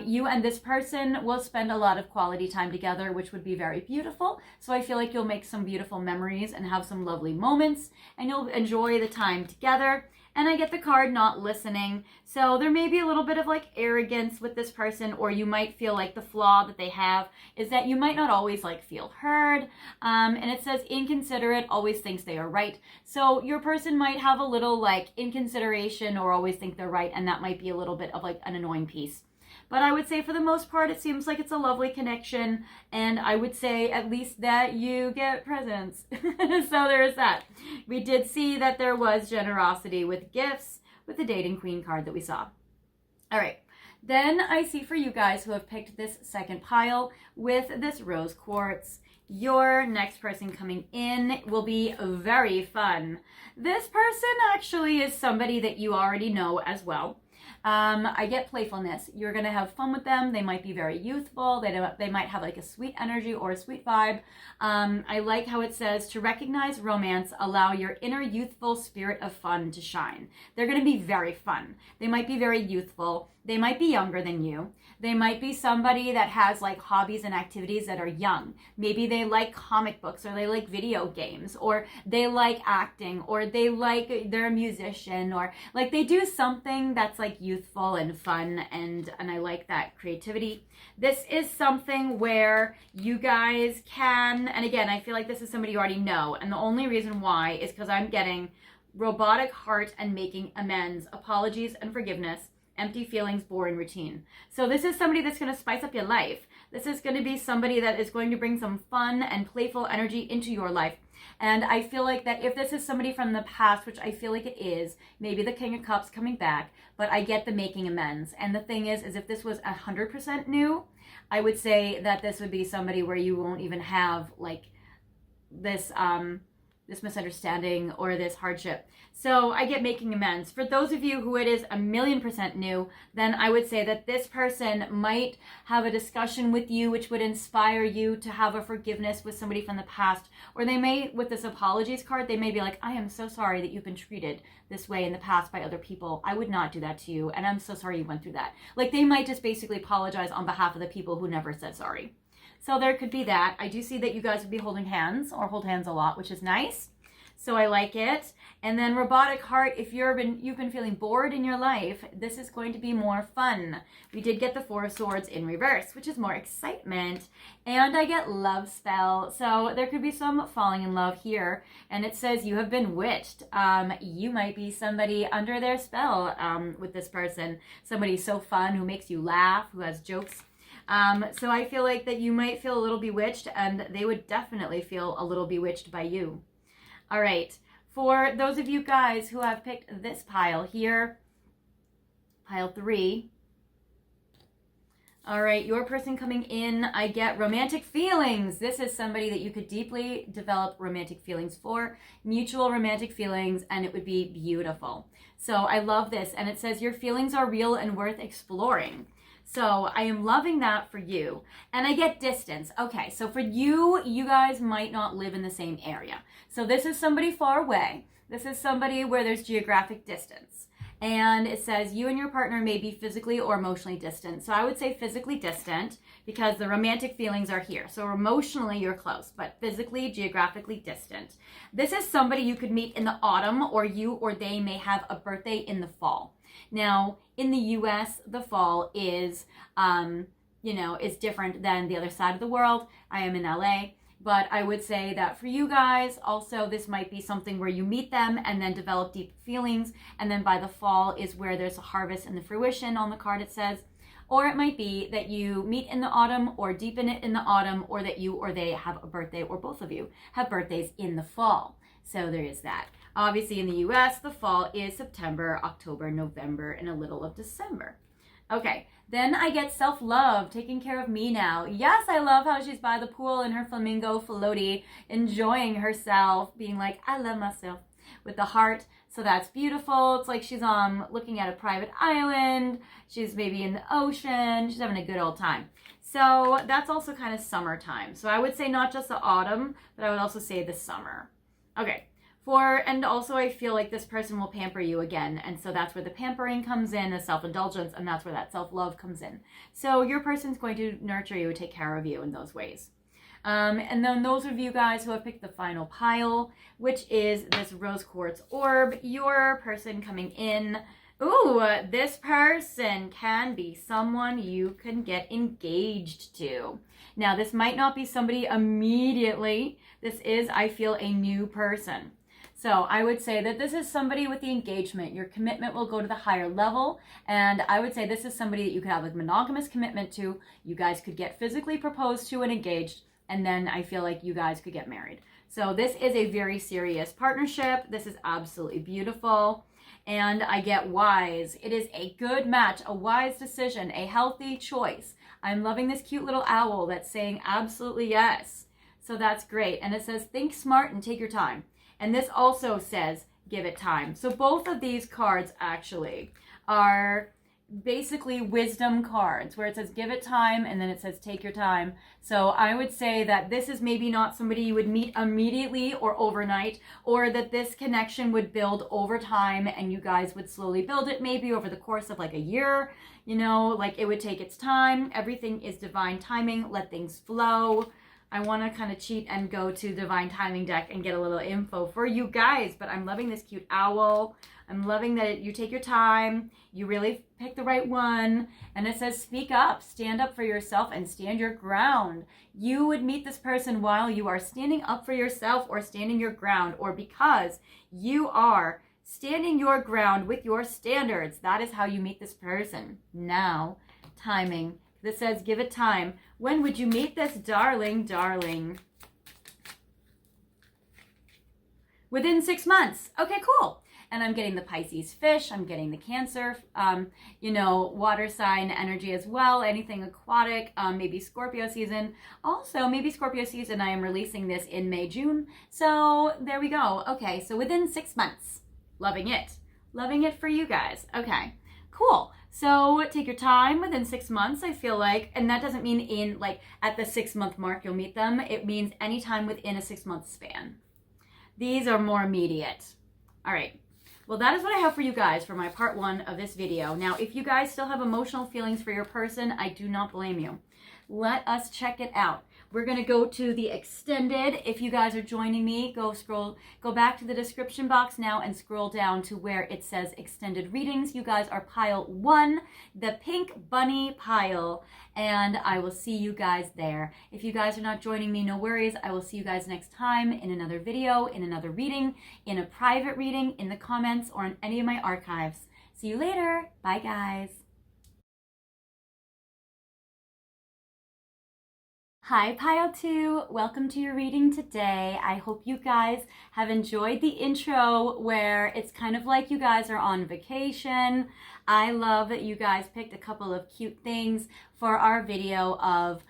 You and this person will spend a lot of quality time together, which would be very beautiful. So I feel like you'll make some beautiful memories and have some lovely moments, and you'll enjoy the time together. And I get the card not listening. So there may be a little bit of like arrogance with this person, or you might feel like the flaw that they have is that you might not always like feel heard. And it says inconsiderate, always thinks they are right. So your person might have a little like inconsideration or always think they're right. And that might be a little bit of like an annoying piece. But I would say for the most part, it seems like it's a lovely connection. And I would say at least that you get presents. So there's that. We did see that there was generosity with gifts with the dating queen card that we saw. All right. Then I see for you guys who have picked this second pile with this rose quartz, your next person coming in will be very fun. This person actually is somebody that you already know as well. I get playfulness. You're going to have fun with them. They might be very youthful. They might have like a sweet energy or a sweet vibe. I like how it says to recognize romance, allow your inner youthful spirit of fun to shine. They're going to be very fun. They might be very youthful. They might be younger than you. They might be somebody that has like hobbies and activities that are young. Maybe they like comic books, or they like video games, or they like acting, or they're a musician, or like they do something that's like youthful and fun, and I like that creativity. This is something where you guys can, and again, I feel like this is somebody you already know, and the only reason why is because I'm getting robotic heart and making amends, apologies and forgiveness, empty feelings, boring routine. So this is somebody that's going to spice up your life. This is going to be somebody that is going to bring some fun and playful energy into your life. And I feel like that if this is somebody from the past, which I feel like it is, maybe the King of Cups coming back, but I get the making amends. And the thing is if this was 100% new, I would say that this would be somebody where you won't even have like this misunderstanding or this hardship. So I get making amends. For those of you who it is 1,000,000% new, then I would say that this person might have a discussion with you which would inspire you to have a forgiveness with somebody from the past. Or they may, with this apologies card, they may be like, I am so sorry that you've been treated this way in the past by other people. I would not do that to you, and I'm so sorry you went through that. Like they might just basically apologize on behalf of the people who never said sorry. So there could be that. I do see that you guys would be holding hands or hold hands a lot, which is nice. So I like it. And then robotic heart, if you've been feeling bored in your life, this is going to be more fun. We did get the Four of Swords in reverse, which is more excitement. And I get love spell. So there could be some falling in love here. And it says you have been witched. You might be somebody under their spell with this person. Somebody so fun who makes you laugh, who has jokes. So I feel like that you might feel a little bewitched, and they would definitely feel a little bewitched by you. All right, for those of you guys who have picked this pile here, pile 3. All right, your person coming in, I get romantic feelings. This is somebody that you could deeply develop romantic feelings for, mutual romantic feelings, and it would be beautiful. So I love this, and it says your feelings are real and worth exploring. So I am loving that for you. And I get distance. Okay, so for you, you guys might not live in the same area. So this is somebody far away. This is somebody where there's geographic distance. And it says you and your partner may be physically or emotionally distant. So I would say physically distant because the romantic feelings are here. So emotionally you're close, but physically, geographically distant. This is somebody you could meet in the autumn, or you or they may have a birthday in the fall. Now, in the US, the fall is, is different than the other side of the world. I am in LA, but I would say that for you guys, also, this might be something where you meet them and then develop deep feelings. And then by the fall is where there's a harvest and the fruition on the card, it says. Or it might be that you meet in the autumn or deepen it in the autumn, or that you or they have a birthday, or both of you have birthdays in the fall. So there is that. Obviously in the US, the fall is September, October, November, and a little of December. Okay, then I get self-love, taking care of me now. Yes, I love how she's by the pool in her flamingo floaty, enjoying herself, being like, I love myself, with the heart. So that's beautiful. It's like she's looking at a private island. She's maybe in the ocean. She's having a good old time. So that's also kind of summertime. So I would say not just the autumn, but I would also say the summer. Okay. And also I feel like this person will pamper you again. And so that's where the pampering comes in, the self-indulgence, and that's where that self-love comes in. So your person's going to nurture you, take care of you in those ways. And then those of you guys who have picked the final pile, which is this rose quartz orb, your person coming in. Ooh, this person can be someone you can get engaged to. Now, this might not be somebody immediately. This is, I feel, a new person. So I would say that this is somebody with the engagement. Your commitment will go to the higher level. And I would say this is somebody that you could have a monogamous commitment to. You guys could get physically proposed to and engaged. And then I feel like you guys could get married. So this is a very serious partnership. This is absolutely beautiful. And I get wise. It is a good match, a wise decision, a healthy choice. I'm loving this cute little owl that's saying absolutely yes. So that's great. And it says, think smart and take your time. And this also says, give it time. So both of these cards actually are basically wisdom cards where it says give it time and then it says take your time. So I would say that this is maybe not somebody you would meet immediately or overnight, or that this connection would build over time and you guys would slowly build it maybe over the course of like a year, you know, like it would take its time. Everything is divine timing. Let things flow. I want to kind of cheat and go to divine timing deck and get a little info for you guys, but I'm loving this cute owl. I'm loving that you take your time, you really pick the right one, and it says speak up, stand up for yourself and stand your ground. You would meet this person while you are standing up for yourself or standing your ground, or because you are standing your ground with your standards. That is how you meet this person. Now, timing. This says give it time. When would you meet this darling, darling? Within 6 months. Okay, cool. And I'm getting the Pisces fish. I'm getting the Cancer, you know, water sign energy as well. Anything aquatic, maybe Scorpio season. Also, maybe Scorpio season. I am releasing this in May, June. So there we go. Okay, so within 6 months. Loving it. Loving it for you guys. Okay, cool. So take your time within 6 months, I feel like, and that doesn't mean in like at the 6 month mark you'll meet them. It means anytime within a 6 month span. These are more immediate. All right. Well, that is what I have for you guys for my part 1 of this video. Now, if you guys still have emotional feelings for your person, I do not blame you. Let us check it out. We're going to go to the extended. If you guys are joining me, go back to the description box now and scroll down to where it says extended readings. You guys are pile 1, the pink bunny pile, and I will see you guys there. If you guys are not joining me, no worries. I will see you guys next time in another video, in another reading, in a private reading, in the comments, or in any of my archives. See you later. Bye, guys. Hi, Pile 2. Welcome to your reading today. I hope you guys have enjoyed the intro where it's kind of like you guys are on vacation. I love that you guys picked a couple of cute things for our video of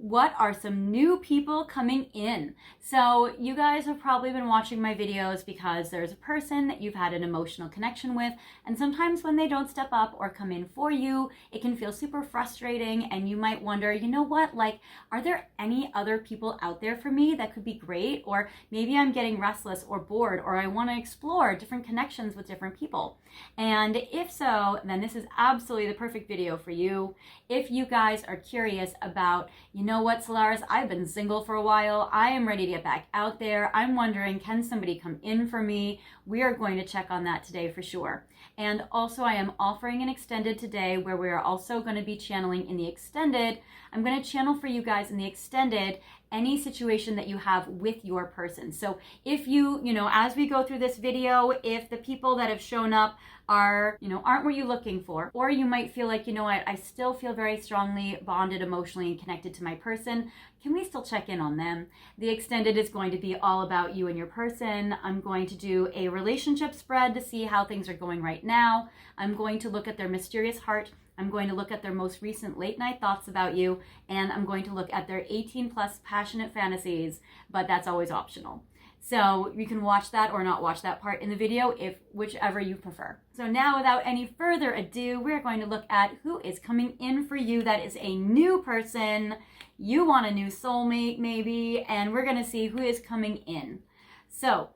what are some new people coming in. So you guys have probably been watching my videos because there's a person that you've had an emotional connection with, and sometimes when they don't step up or come in for you, it can feel super frustrating, and you might wonder, you know what, like, are there any other people out there for me that could be great? Or maybe I'm getting restless or bored, or I want to explore different connections with different people. And if so, then this is absolutely the perfect video for you. If you guys are curious about, you know what, Solaris, I've been single for a while. I am ready to get back out there. I'm wondering, can somebody come in for me? We are going to check on that today for sure. And also I am offering an extended today where we are also going to be channeling in the extended. I'm going to channel for you guys in the extended any situation that you have with your person. So if you know, as we go through this video, if the people that have shown up are, you know, aren't what you're looking for, or you might feel like, you know what, I still feel very strongly bonded emotionally and connected to my person, can we still check in on them? The extended is going to be all about you and your person. I'm going to do a relationship spread to see how things are going right now. I'm going to look at their mysterious heart. I'm going to look at their most recent late night thoughts about you, and I'm going to look at their 18 plus passionate fantasies, but that's always optional. So you can watch that or not watch that part in the video, if whichever you prefer. So now, without any further ado, we're going to look at who is coming in for you. That is a new person. You want a new soulmate maybe, and we're going to see who is coming in. So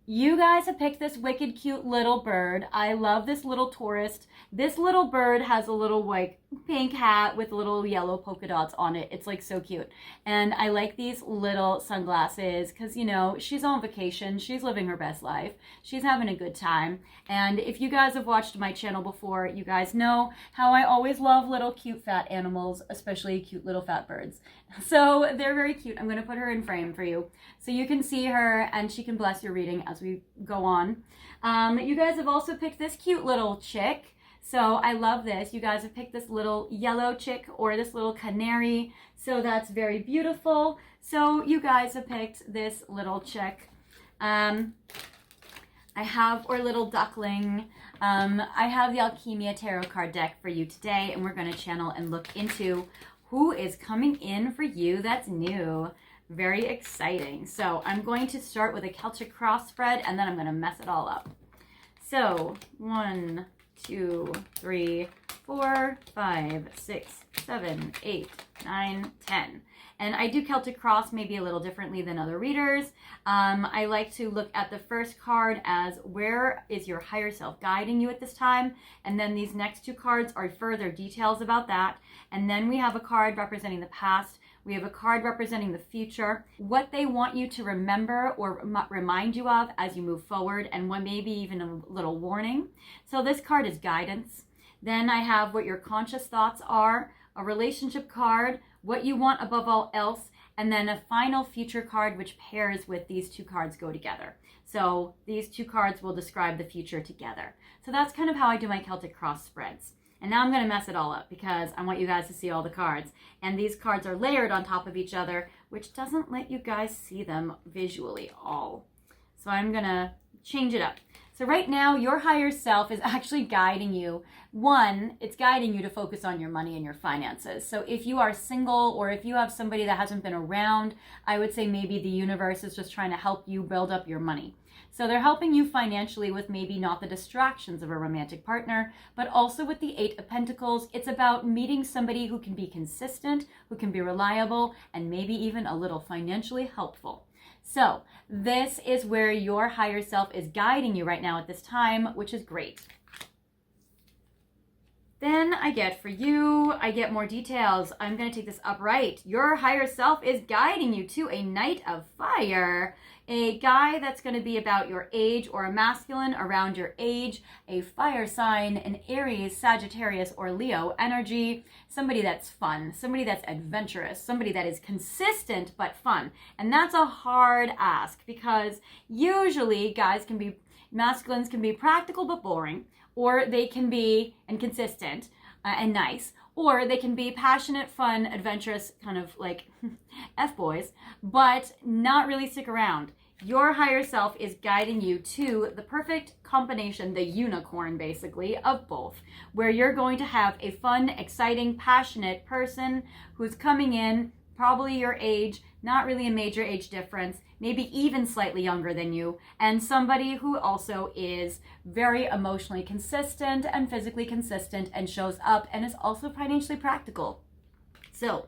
you guys have picked this wicked cute little bird. I love this little tourist. This little bird has a little like pink hat with little yellow polka dots on it. It's like so cute. And I like these little sunglasses because, you know, she's on vacation. She's living her best life. She's having a good time. And if you guys have watched my channel before, you guys know how I always love little cute fat animals, especially cute little fat birds. So they're very cute. I'm going to put her in frame for you so you can see her and she can bless your reading as we go on. You guys have also picked this cute little chick. So I love this. You guys have picked this little yellow chick or this little canary. So that's very beautiful. So you guys have picked this little chick. I have, or little duckling. I have the Alchemia tarot card deck for you today, and we're going to channel and look into who is coming in for you that's new. Very exciting. So I'm going to start with a Celtic cross spread, and then I'm going to mess it all up. So 1, 2, 3, 4, 5, 6, 7, 8, 9, 10. And I do Celtic Cross maybe a little differently than other readers. I like to look at the first card as where is your higher self guiding you at this time? And then these next two cards are further details about that. And then we have a card representing the past. We have a card representing the future, what they want you to remember or remind you of as you move forward, and what maybe even a little warning. So this card is guidance. Then I have what your conscious thoughts are, a relationship card, what you want above all else, and then a final future card which pairs with these two cards go together. So these two cards will describe the future together. So that's kind of how I do my Celtic Cross spreads. And now I'm going to mess it all up because I want you guys to see all the cards. And these cards are layered on top of each other, which doesn't let you guys see them visually all. So I'm going to change it up. So right now, your higher self is actually guiding you. One, it's guiding you to focus on your money and your finances. So if you are single or if you have somebody that hasn't been around, I would say maybe the universe is just trying to help you build up your money. So they're helping you financially with maybe not the distractions of a romantic partner, but also with the Eight of Pentacles. It's about meeting somebody who can be consistent, who can be reliable, and maybe even a little financially helpful. So this is where your higher self is guiding you right now at this time, which is great. Then I get for you, I get more details. I'm going to take this upright. Your higher self is guiding you to a Knight of Fire, a guy that's going to be about your age or a masculine around your age, a fire sign, an Aries, Sagittarius, or Leo energy, somebody that's fun, somebody that's adventurous, somebody that is consistent but fun. And that's a hard ask because usually masculines can be practical but boring, or they can be inconsistent and nice, or they can be passionate, fun, adventurous, kind of like F-boys, but not really stick around. Your higher self is guiding you to the perfect combination, the unicorn basically, of both, where you're going to have a fun, exciting, passionate person who's coming in, probably your age, not really a major age difference, maybe even slightly younger than you, and somebody who also is very emotionally consistent and physically consistent and shows up and is also financially practical. So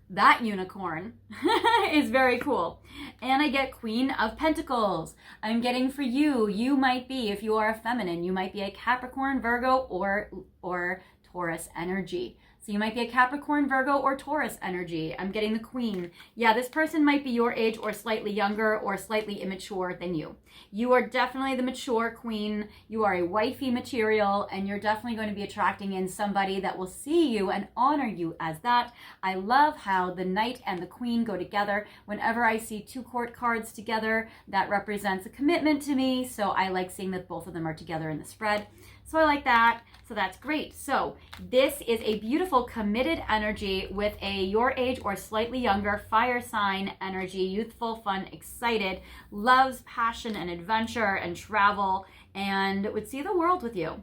that unicorn is very cool. And I get Queen of Pentacles. I'm getting for you, you might be, if you are a feminine, you might be a Capricorn, Virgo, or Taurus energy. So you might be a Capricorn, Virgo, or Taurus energy. I'm getting the Queen. Yeah, this person might be your age or slightly younger or slightly immature than you. You are definitely the mature Queen. You are a wifey material, and you're definitely going to be attracting in somebody that will see you and honor you as that. I love how the Knight and the Queen go together. Whenever I see two court cards together, that represents a commitment to me. So I like seeing that both of them are together in the spread. So I like that. So that's great. So this is a beautiful committed energy with a your age or slightly younger fire sign energy, youthful, fun, excited, loves passion and adventure and travel, and would see the world with you.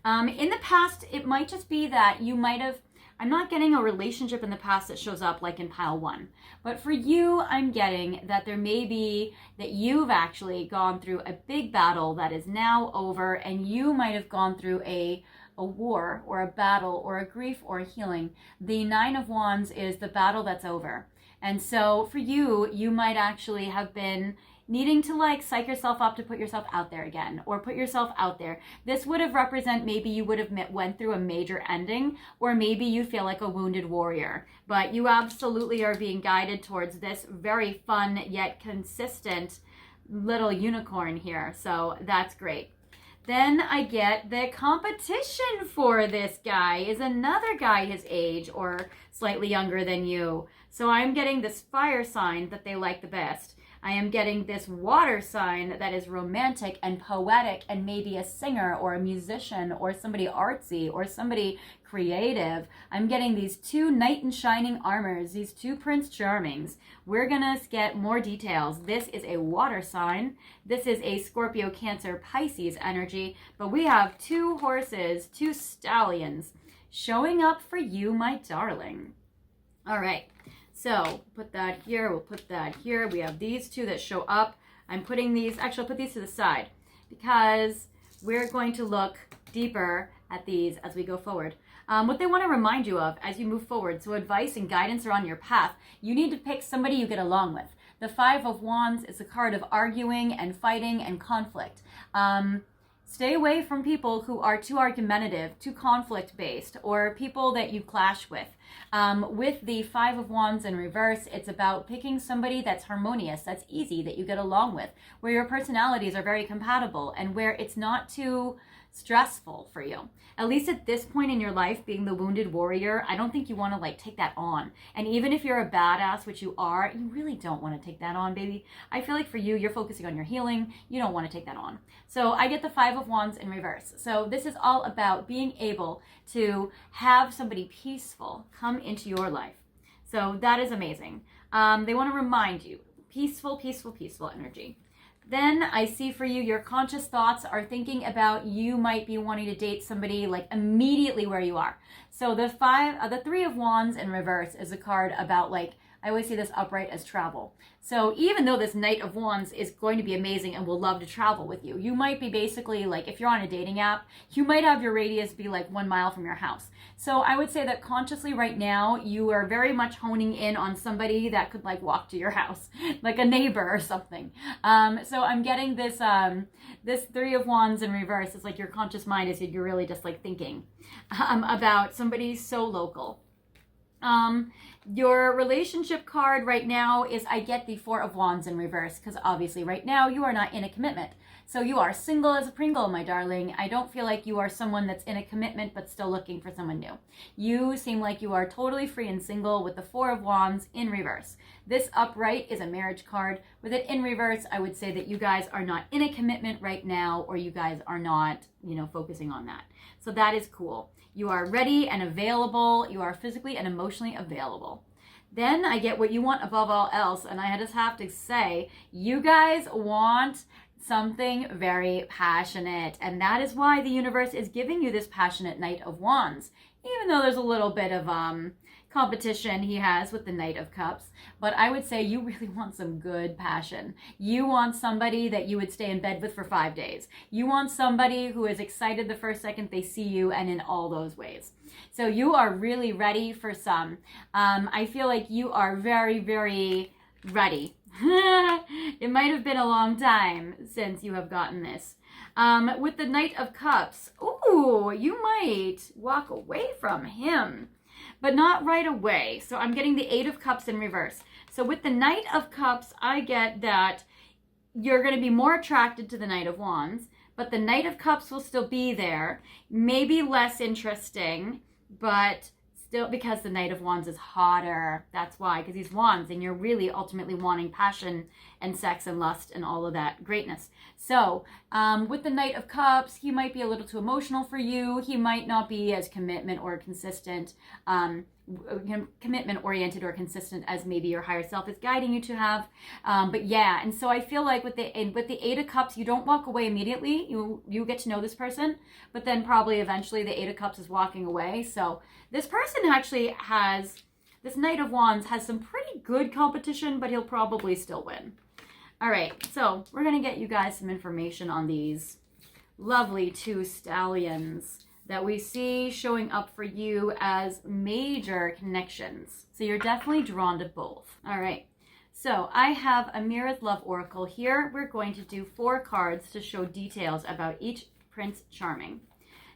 In the past, it might just be that you might have, I'm not getting a relationship in the past that shows up like in pile one. But for you, I'm getting that there may be that you've actually gone through a big battle that is now over, and you might have gone through a war or a battle or a grief or a healing. The Nine of Wands is the battle that's over. And so for you, you might actually have been needing to like psych yourself up to put yourself out there again, or put yourself out there. This would have represent maybe you would have went through a major ending, or maybe you feel like a wounded warrior, but you absolutely are being guided towards this very fun yet consistent little unicorn here. So that's great. Then I get the competition for this guy is another guy his age or slightly younger than you. So I'm getting this fire sign that they like the best. I am getting this water sign that is romantic and poetic and maybe a singer or a musician or somebody artsy or somebody creative. I'm getting these two knight in shining armors, these two Prince Charmings. We're gonna get more details. This is a water sign. This is a Scorpio, Cancer, Pisces energy, but we have two horses, two stallions showing up for you, my darling. All right. So put that here, we'll put that here. We have these two that show up. I'm putting these, actually I'll put these to the side because we're going to look deeper at these as we go forward. What they want to remind you of as you move forward, so advice and guidance are on your path. You need to pick somebody you get along with. The Five of Wands is a card of arguing and fighting and conflict. Stay away from people who are too argumentative, too conflict-based, or people that you clash with. With the Five of Wands in reverse, it's about picking somebody that's harmonious, that's easy, that you get along with, where your personalities are very compatible, and where it's not too stressful for you. At least at this point in your life, being the wounded warrior, I don't think you want to like take that on. And even if you're a badass, which you are, you really don't want to take that on, baby. I feel like for you, you're focusing on your healing. You don't want to take that on. So I get the Five of Wands in reverse. So this is all about being able to have somebody peaceful come into your life. So that is amazing. They want to remind you, peaceful, peaceful, peaceful energy. Then I see for you, your conscious thoughts are thinking about you might be wanting to date somebody like immediately where you are. So the Three of Wands in reverse is a card about like, I always see this upright as travel. So even though this Knight of Wands is going to be amazing and will love to travel with you, you might be basically like, if you're on a dating app, you might have your radius be like 1 mile from your house. So I would say that consciously right now, you are very much honing in on somebody that could like walk to your house, like a neighbor or something. So I'm getting this, this Three of Wands in reverse. It's like your conscious mind is you're really just like thinking about somebody so local. Your relationship card right now is I get the Four of Wands in reverse because obviously right now you are not in a commitment. So you are single as a Pringle, my darling. I don't feel like you are someone that's in a commitment but still looking for someone new. You seem like you are totally free and single with the Four of Wands in reverse. This upright is a marriage card. With it in reverse, I would say that you guys are not in a commitment right now, or you guys are not, focusing on that. So that is cool. You are ready and available. You are physically and emotionally available. Then I get what you want above all else. And I just have to say, you guys want something very passionate. And that is why the universe is giving you this passionate Knight of Wands. Even though there's a little bit of competition he has with the Knight of Cups. But I would say you really want some good passion. You want somebody that you would stay in bed with for 5 days. You want somebody who is excited the first second they see you, and in all those ways. So you are really ready for some. I feel like you are very, very ready. It might have been a long time since you have gotten this. With the Knight of Cups, ooh, you might walk away from him, but not right away. So I'm getting the Eight of Cups in reverse. So with the Knight of Cups, I get that you're going to be more attracted to the Knight of Wands, but the Knight of Cups will still be there. Maybe less interesting, but still, because the Knight of Wands is hotter. That's why, because he's wands, and you're really ultimately wanting passion and sex and lust and all of that greatness. So with the Knight of Cups, he might be a little too emotional for you. He might not be as commitment or consistent, commitment oriented or consistent as maybe your higher self is guiding you to have. But yeah, and so I feel like with the Eight of Cups, you don't walk away immediately. You get to know this person, but then probably eventually the Eight of Cups is walking away. So this person actually has, this Knight of Wands has some pretty good competition, but he'll probably still win. All right, so we're going to get you guys some information on these lovely two stallions that we see showing up for you as major connections. So you're definitely drawn to both. All right, so I have a Mirrored Love Oracle here. We're going to do 4 cards to show details about each Prince Charming.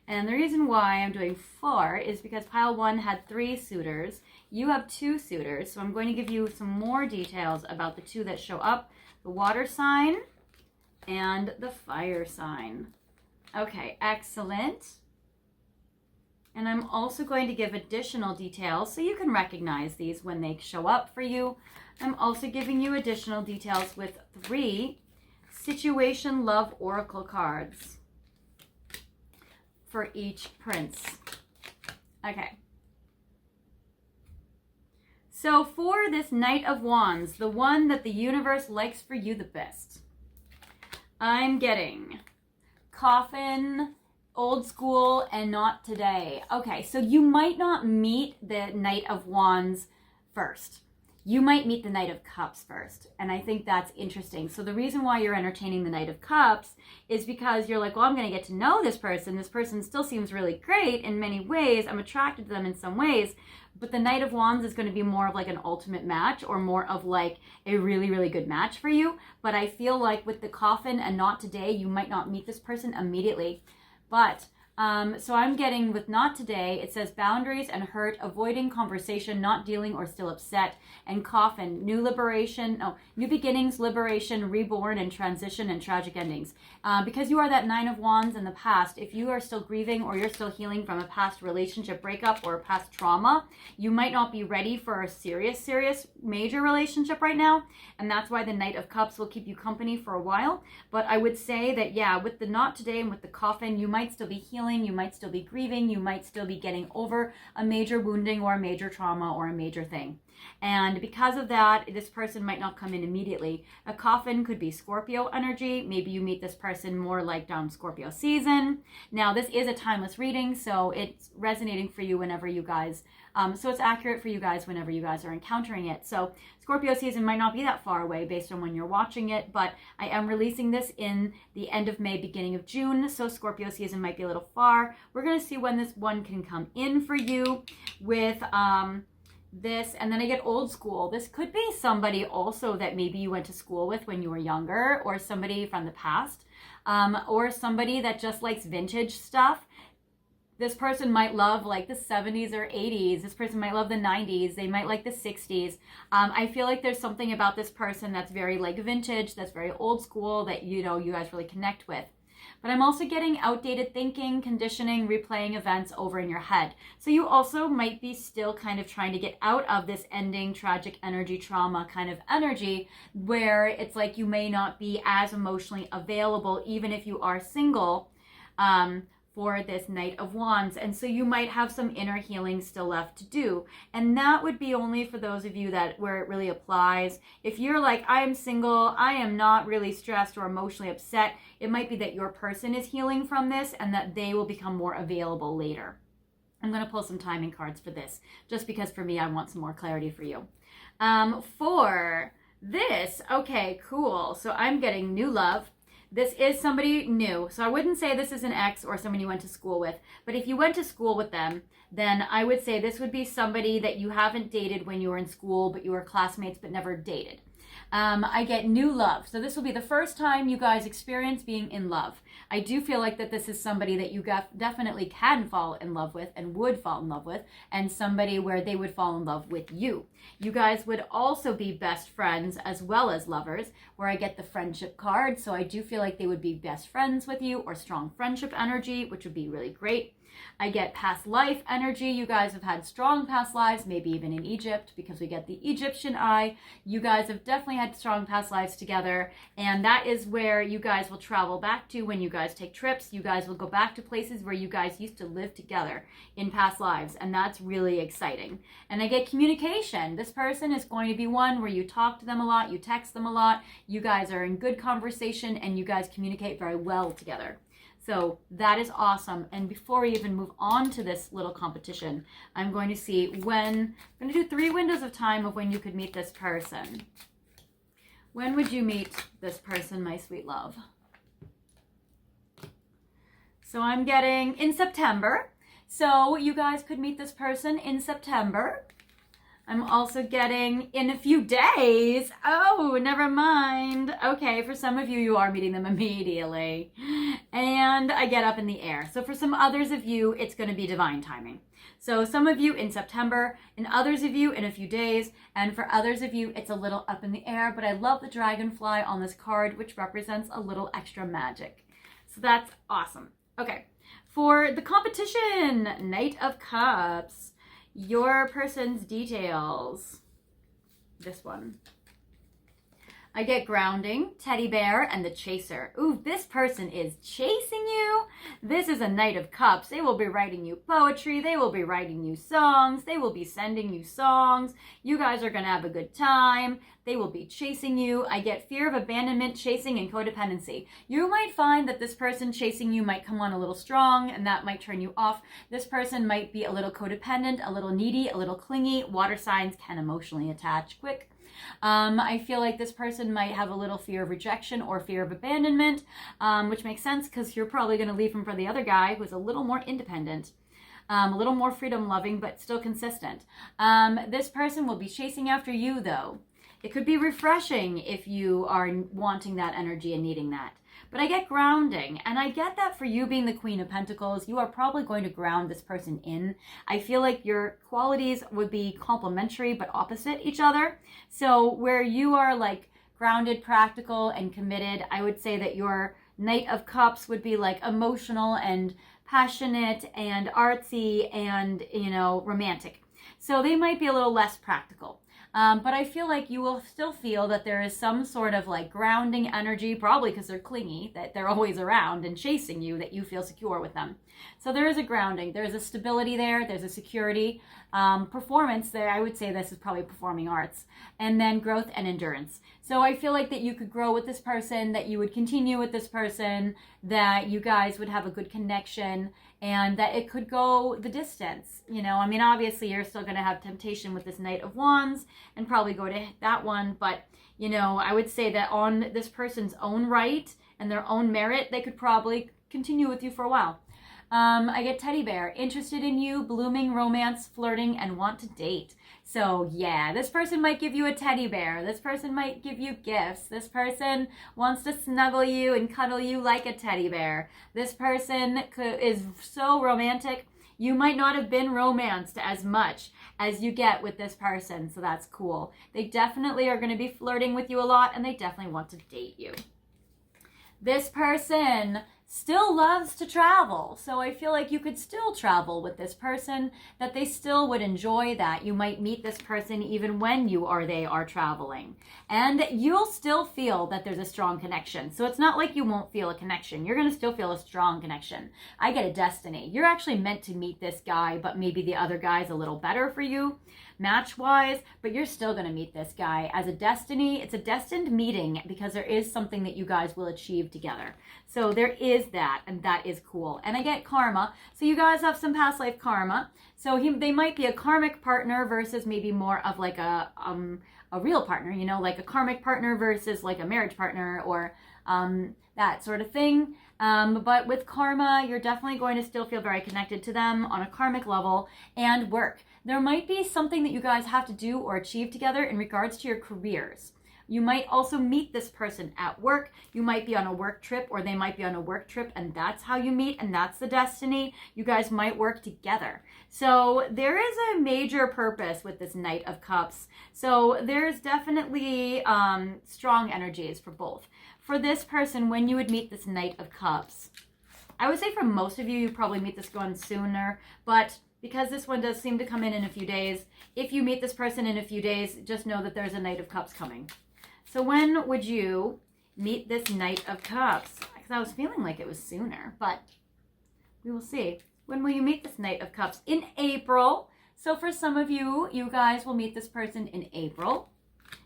And the reason why I'm doing 4 is because pile 1 had 3 suitors. You have 2 suitors, so I'm going to give you some more details about the 2 that show up, the water sign and the fire sign. Okay, excellent. And I'm also going to give additional details so you can recognize these when they show up for you. I'm also giving you additional details with 3 Situation Love Oracle cards for each prince. Okay. So for this Knight of Wands, the one that the universe likes for you the best, I'm getting coffin, old school, and not today. Okay, so you might not meet the Knight of Wands first. you might meet the Knight of Cups first. And I think that's interesting. So the reason why you're entertaining the Knight of Cups is because you're like, well, I'm going to get to know this person. This person still seems really great in many ways. I'm attracted to them in some ways. But the Knight of Wands is going to be more of like an ultimate match, or more of like a really, really good match for you. But I feel like with the Coffin and Not Today, you might not meet this person immediately. But so I'm getting with Not Today, it says boundaries and hurt, avoiding conversation, not dealing or still upset, and Coffin, new liberation, new beginnings, liberation, reborn, and transition, and tragic endings. Because you are that Nine of Wands in the past, if you are still grieving or you're still healing from a past relationship breakup or a past trauma, you might not be ready for a serious, major relationship right now. And that's why the Knight of Cups will keep you company for a while. But I would say that, yeah, with the Not Today and with the Coffin, you might still be healing. You might still be grieving. You might still be getting over a major wounding or a major trauma or a major thing. And because of that, this person might not come in immediately. A Coffin could be Scorpio energy. Maybe you meet this person more like down Scorpio season. Now, this is a timeless reading, so it's resonating for you whenever you guys, so it's accurate for you guys whenever you guys are encountering it. So Scorpio season might not be that far away based on when you're watching it, but I am releasing this in the end of May, beginning of June, so Scorpio season might be a little far. We're going to see when this one can come in for you with this. And then I get old school. This could be somebody also that maybe you went to school with when you were younger, or somebody from the past, or somebody that just likes vintage stuff. This person might love like the 70s or 80s. This person might love the 90s. They might like the 60s. I feel like there's something about this person that's very like vintage, that's very old school, that you guys really connect with. But I'm also getting outdated thinking, conditioning, replaying events over in your head. So you also might be still kind of trying to get out of this ending, tragic energy, trauma kind of energy, where it's like you may not be as emotionally available, even if you are single, for this Knight of Wands. And so you might have some inner healing still left to do. And that would be only for those of you that where it really applies. If you're like, I am single, I am not really stressed or emotionally upset, it might be that your person is healing from this and that they will become more available later. I'm going to pull some timing cards for this, just because for me, I want some more clarity for you. For this, okay, cool. So I'm getting new love. This is somebody new. So I wouldn't say this is an ex or someone you went to school with. But if you went to school with them, then I would say this would be somebody that you haven't dated when you were in school, but you were classmates but never dated. I get new love. So this will be the first time you guys experience being in love. I do feel like that this is somebody that you definitely can fall in love with and would fall in love with, and somebody where they would fall in love with you. You guys would also be best friends as well as lovers, where I get the friendship card. So I do feel like they would be best friends with you, or strong friendship energy, which would be really great. I get past life energy. You guys have had strong past lives, maybe even in Egypt, because we get the Egyptian eye. You guys have definitely had strong past lives together, and that is where you guys will travel back to when you guys take trips. You guys will go back to places where you guys used to live together in past lives, and that's really exciting. And I get communication. This person is going to be one where you talk to them a lot, you text them a lot, you guys are in good conversation, and you guys communicate very well together. So that is awesome. And before we even move on to this little competition, I'm going to see when, I'm going to do 3 windows of time of when you could meet this person. When would you meet this person, my sweet love? So I'm getting in September. So you guys could meet this person in September. I'm also getting in a few days. Oh, never mind. Okay, for some of you, you are meeting them immediately. And I get up in the air. So for some others of you, it's going to be divine timing. So some of you in September, and others of you in a few days, and for others of you, it's a little up in the air. But I love the dragonfly on this card, which represents a little extra magic. So that's awesome. Okay, for the competition, Knight of Cups. Your person's details. This one. I get grounding, teddy bear, and the chaser. Ooh, this person is chasing you. This is a Knight of Cups. They will be writing you poetry. They will be writing you songs. They will be sending you songs. You guys are going to have a good time. They will be chasing you. I get fear of abandonment, chasing, and codependency. You might find that this person chasing you might come on a little strong, and that might turn you off. This person might be a little codependent, a little needy, a little clingy. Water signs can emotionally attach quick. I feel like this person might have a little fear of rejection or fear of abandonment, which makes sense because you're probably going to leave him for the other guy who's a little more independent, a little more freedom loving, but still consistent. This person will be chasing after you, though. It could be refreshing if you are wanting that energy and needing that. But I get grounding, and I get that for you being the Queen of Pentacles, you are probably going to ground this person in. I feel like your qualities would be complementary but opposite each other. So where you are like grounded, practical, and committed, I would say that your Knight of Cups would be like emotional and passionate and artsy and, you know, romantic. So they might be a little less practical. But I feel like you will still feel that there is some sort of like grounding energy, probably because they're clingy, that they're always around and chasing you, that you feel secure with them. So there is a grounding, there's a stability there, there's a security, performance there. I would say this is probably performing arts, and then growth and endurance. So I feel like that you could grow with this person, that you would continue with this person, that you guys would have a good connection, and that it could go the distance. You know, I mean, obviously you're still going to have temptation with this Knight of Wands and probably go to that one. But, you know, I would say that on this person's own right and their own merit, they could probably continue with you for a while. I get teddy bear, interested in you, blooming, romance, flirting, and want to date. So yeah, this person might give you a teddy bear. This person might give you gifts. This person wants to snuggle you and cuddle you like a teddy bear. This person is so romantic. You might not have been romanced as much as you get with this person, so that's cool. They definitely are going to be flirting with you a lot, and they definitely want to date you. This person still loves to travel, so I feel like you could still travel with this person, that they still would enjoy that. You might meet this person even when you or they are traveling, and you'll still feel that there's a strong connection. So it's not like you won't feel a connection. You're going to still feel a strong connection. I get a destiny. You're actually meant to meet this guy, but maybe the other guy's a little better for you match-wise, but you're still going to meet this guy as a destiny. It's a destined meeting because there is something that you guys will achieve together. So there is that, and that is cool. And I get karma. So you guys have some past life karma. So they might be a karmic partner versus maybe more of like a real partner, you know, like a karmic partner versus like a marriage partner, or that sort of thing. But with karma, you're definitely going to still feel very connected to them on a karmic level. And work. There might be something that you guys have to do or achieve together in regards to your careers. You might also meet this person at work. You might be on a work trip, or they might be on a work trip, and that's how you meet, and that's the destiny. You guys might work together. So there is a major purpose with this Knight of Cups. So there's definitely strong energies for both. For this person, when you would meet this Knight of Cups, I would say for most of you, you probably meet this one sooner, but because this one does seem to come in a few days, if you meet this person in a few days, just know that there's a Knight of Cups coming. So when would you meet this Knight of Cups? Because I was feeling like it was sooner, but we will see. When will you meet this Knight of Cups? In April. So for some of you, you guys will meet this person in April.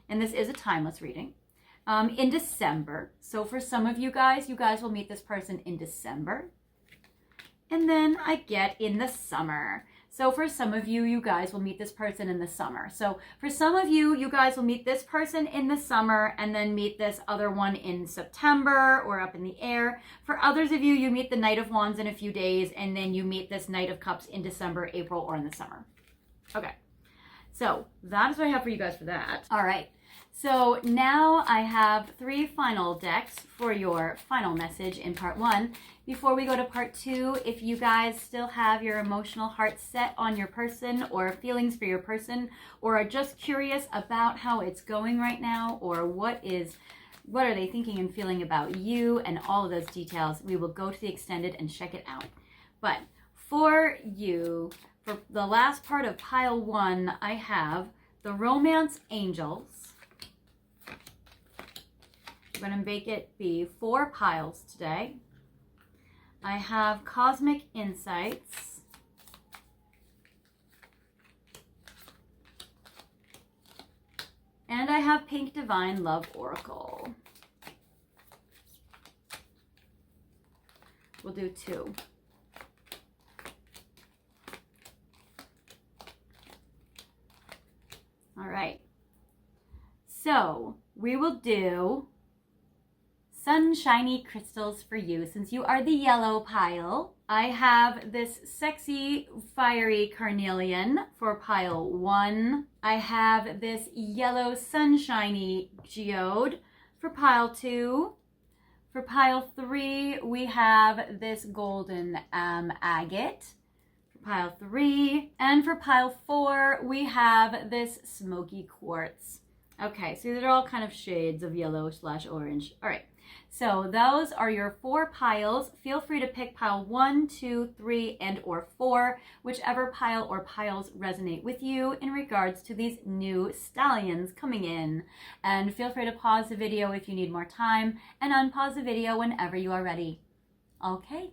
And this is a timeless reading. In December. So for some of you guys will meet this person in December. And then I get in the summer. So for some of you, you guys will meet this person in the summer. So for some of you, you guys will meet this person in the summer and then meet this other one in September or up in the air. For others of you, you meet the Knight of Wands in a few days, and then you meet this Knight of Cups in December, April, or in the summer. Okay, so that is what I have for you guys for that. All right. So now I have 3 final decks for your final message in part 1. Before we go to part 2, if you guys still have your emotional heart set on your person or feelings for your person, or are just curious about how it's going right now, or what are they thinking and feeling about you and all of those details, we will go to the extended and check it out. But for you, for the last part of pile 1, I have the Romance Angels, we're going to make it be 4 piles today. I have Cosmic Insights. And I have Pink Divine Love Oracle. We'll do 2. All right. So we will do sunshiny crystals for you since you are the yellow pile. I have this sexy fiery carnelian for pile 1. I have this yellow sunshiny geode for pile 2. For pile 3, we have this golden agate for pile 3. And for pile 4, we have this smoky quartz. Okay, so these are all kind of shades of yellow / orange. All right. So those are your 4 piles. Feel free to pick pile 1, 2, 3, and or 4, whichever pile or piles resonate with you in regards to these new stallions coming in. And feel free to pause the video if you need more time and unpause the video whenever you are ready. Okay.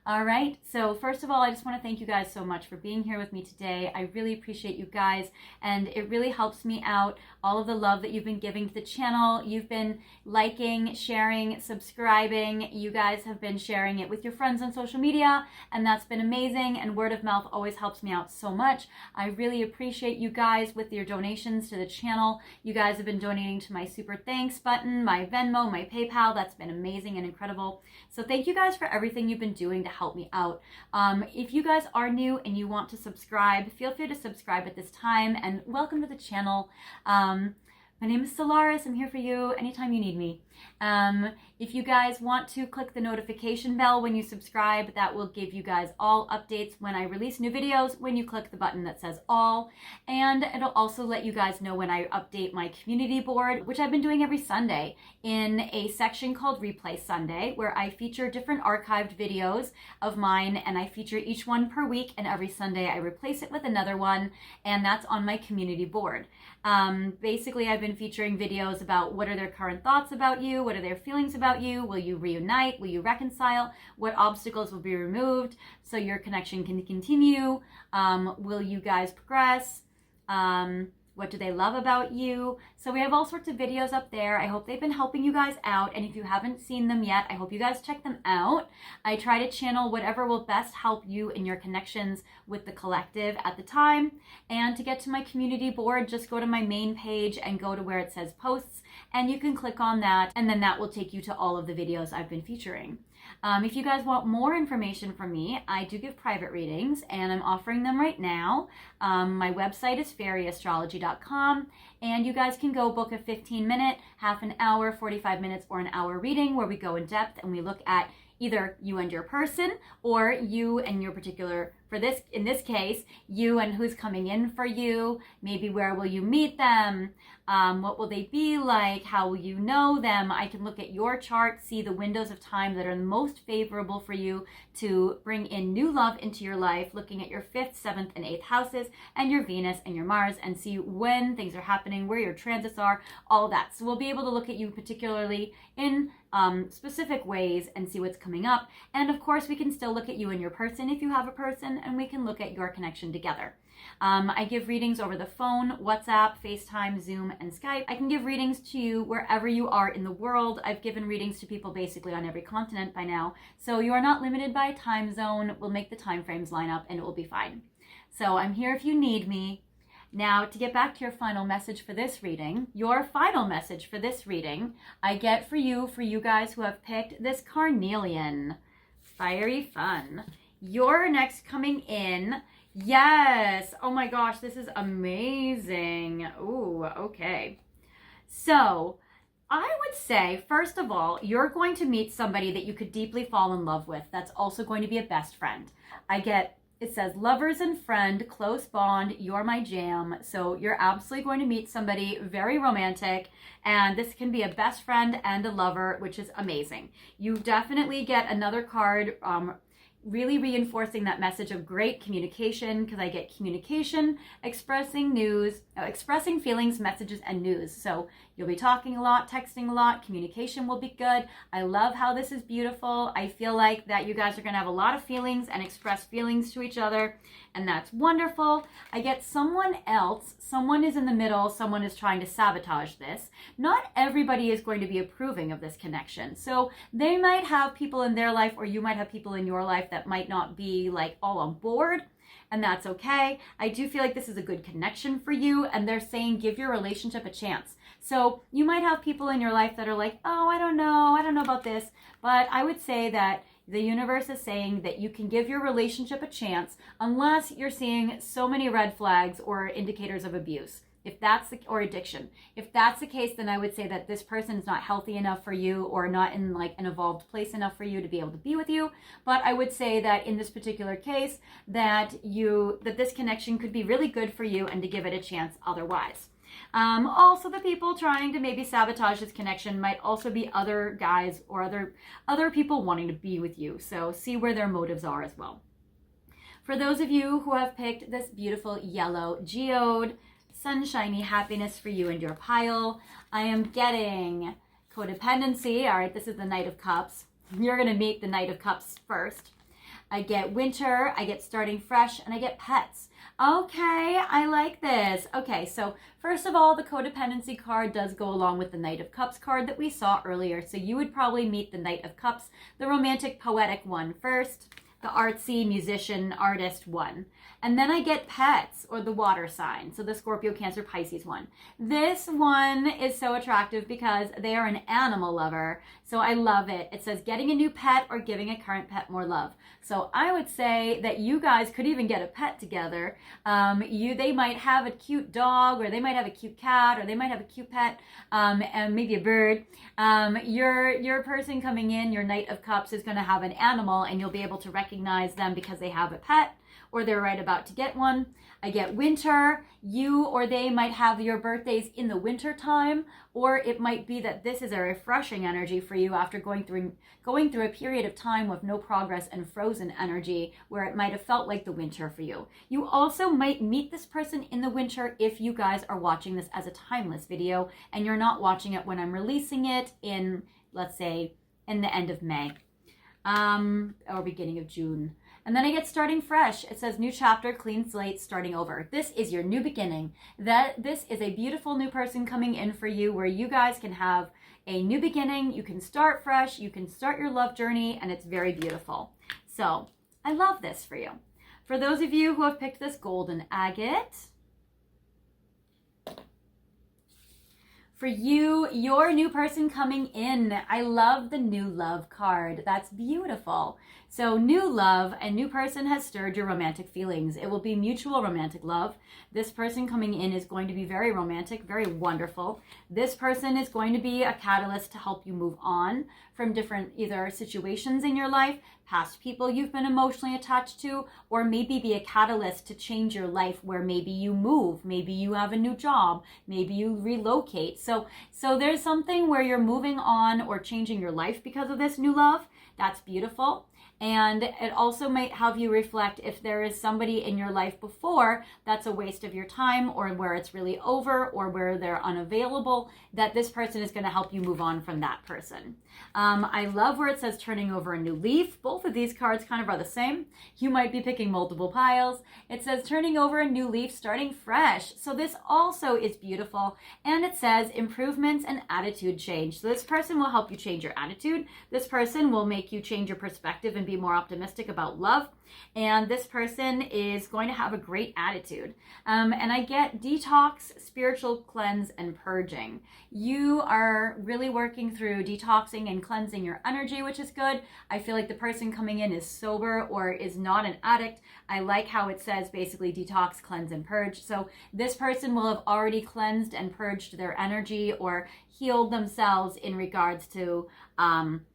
All right, so first of all, I just want to thank you guys so much for being here with me today. I really appreciate you guys, and it really helps me out, all of the love that you've been giving to the channel. You've been liking, sharing, subscribing. You guys have been sharing it with your friends on social media, and that's been amazing, and word of mouth always helps me out so much. I really appreciate you guys with your donations to the channel. You guys have been donating to my super thanks button, my Venmo, my PayPal. That's been amazing and incredible. So thank you guys for everything you've been doing to help me out. If you guys are new and you want to subscribe, feel free to subscribe at this time, and welcome to the channel. My name is Solaris. I'm here for you anytime you need me. If you guys want to click the notification bell when you subscribe, that will give you guys all updates when I release new videos when you click the button that says all. And it'll also let you guys know when I update my community board, which I've been doing every Sunday in a section called Replay Sunday, where I feature different archived videos of mine, and I feature each one per week, and every Sunday I replace it with another one, and that's on my community board. Basically, I've been featuring videos about what are their current thoughts about you, what are their feelings about you, will you reunite, will you reconcile, what obstacles will be removed so your connection can continue, will you guys progress, what do they love about you. So we have all sorts of videos up there. I hope they've been helping you guys out, and if you haven't seen them yet, I hope you guys check them out. I try to channel whatever will best help you in your connections with the collective at the time. And to get to my community board, just go to my main page and go to where it says posts, and you can click on that, and then that will take you to all of the videos I've been featuring. If you guys want more information from me, I do give private readings, and I'm offering them right now. My website is fairyastrology.com, and you guys can go book a 15-minute, half an hour, 45 minutes, or an hour reading where we go in depth and we look at either you and your person, or you and your particular, in this case, you and who's coming in for you. Maybe where will you meet them? What will they be like? How will you know them? I can look at your chart, see the windows of time that are most favorable for you to bring in new love into your life, looking at your 5th, 7th, and 8th houses, and your Venus and your Mars, and see when things are happening, where your transits are, all that. So we'll be able to look at you particularly in specific ways and see what's coming up. And of course, we can still look at you and your person if you have a person, and we can look at your connection together. I give readings over the phone, WhatsApp, FaceTime, Zoom, and Skype. I can give readings to you wherever you are in the world. I've given readings to people basically on every continent by now. So you are not limited by time zone. We'll make the time frames line up, and it will be fine. So I'm here if you need me. Now, to get back to your final message for this reading, your final message for this reading, I get for you guys who have picked this carnelian. Fiery fun. Your next coming in. Yes. Oh my gosh, this is amazing. Ooh, okay. So I would say, first of all, you're going to meet somebody that you could deeply fall in love with. That's also going to be a best friend. It says lovers and friend, close bond, you're my jam. So you're absolutely going to meet somebody very romantic, and this can be a best friend and a lover, which is amazing. You definitely get another card really reinforcing that message of great communication, because I get communication, expressing news, expressing feelings, messages, and news. So You'll be talking a lot, texting a lot, communication will be good. I love how this is beautiful. I feel like that you guys are going to have a lot of feelings and express feelings to each other, and that's wonderful. I get someone else, someone is in the middle, someone is trying to sabotage this. Not everybody is going to be approving of this connection. So they might have people in their life, or you might have people in your life that might not be like all on board, and that's okay. I do feel like this is a good connection for you, and they're saying give your relationship a chance. So you might have people in your life that are like, oh, I don't know about this, but I would say that the universe is saying that you can give your relationship a chance unless you're seeing so many red flags or indicators of abuse. If that's the, or addiction. If that's the case, then I would say that this person is not healthy enough for you, or not in like an evolved place enough for you to be able to be with you. But I would say that in this particular case, that this connection could be really good for you, and to give it a chance otherwise. Also, the people trying to maybe sabotage this connection might also be other guys or other people wanting to be with you. So see where their motives are as well. For those of you who have picked this beautiful yellow geode, sunshiny happiness for you and your pile, I am getting codependency. All right, this is the Knight of Cups. You're going to meet the Knight of Cups first. I get winter, I get starting fresh, and I get pets. Okay, I like this. Okay, so first of all, the codependency card does go along with the Knight of Cups card that we saw earlier. So you would probably meet the Knight of Cups, the romantic, poetic one first, the artsy, musician, artist one. And then I get pets, or the water sign, so the Scorpio, Cancer, Pisces one. This one is so attractive because they are an animal lover, so I love it. It says getting a new pet or giving a current pet more love. So I would say that you guys could even get a pet together. They might have a cute dog, or they might have a cute cat, or they might have a cute pet, and maybe a bird. Your person coming in, your Knight of Cups, is going to have an animal, and you'll be able to recognize them because they have a pet, or they're right about to get one. I get winter. You or they might have your birthdays in the winter time, or it might be that this is a refreshing energy for you after going through a period of time with no progress and frozen energy, where it might have felt like the winter for you. You also might meet this person in the winter if you guys are watching this as a timeless video and you're not watching it when I'm releasing it in, let's say, in the end of May, or beginning of June. And then I get starting fresh. It says new chapter, clean slate, starting over. This is your new beginning. This is a beautiful new person coming in for you, where you guys can have a new beginning. You can start fresh. You can start your love journey, and it's very beautiful. So I love this for you. For those of you who have picked this golden agate, for you, your new person coming in. I love the new love card. That's beautiful. So new love, a new person has stirred your romantic feelings. It will be mutual romantic love. This person coming in is going to be very romantic, very wonderful. This person is going to be a catalyst to help you move on from different either situations in your life, past people you've been emotionally attached to, or maybe be a catalyst to change your life, where maybe you move, maybe you have a new job, maybe you relocate. So there's something where you're moving on or changing your life because of this new love. That's beautiful. And it also might have you reflect if there is somebody in your life before that's a waste of your time, or where it's really over, or where they're unavailable, that this person is going to help you move on from that person. I love where it says turning over a new leaf. Both of these cards kind of are the same. You might be picking multiple piles. It says turning over a new leaf, starting fresh. So this also is beautiful. And it says improvements and attitude change. So this person will help you change your attitude. This person will make you change your perspective and be more optimistic about love. And this person is going to have a great attitude. And I get detox, spiritual cleanse, and purging. You are really working through detoxing and cleansing your energy, which is good. I feel like the person coming in is sober or is not an addict. I like how it says basically detox, cleanse, and purge. So this person will have already cleansed and purged their energy or healed themselves in regards to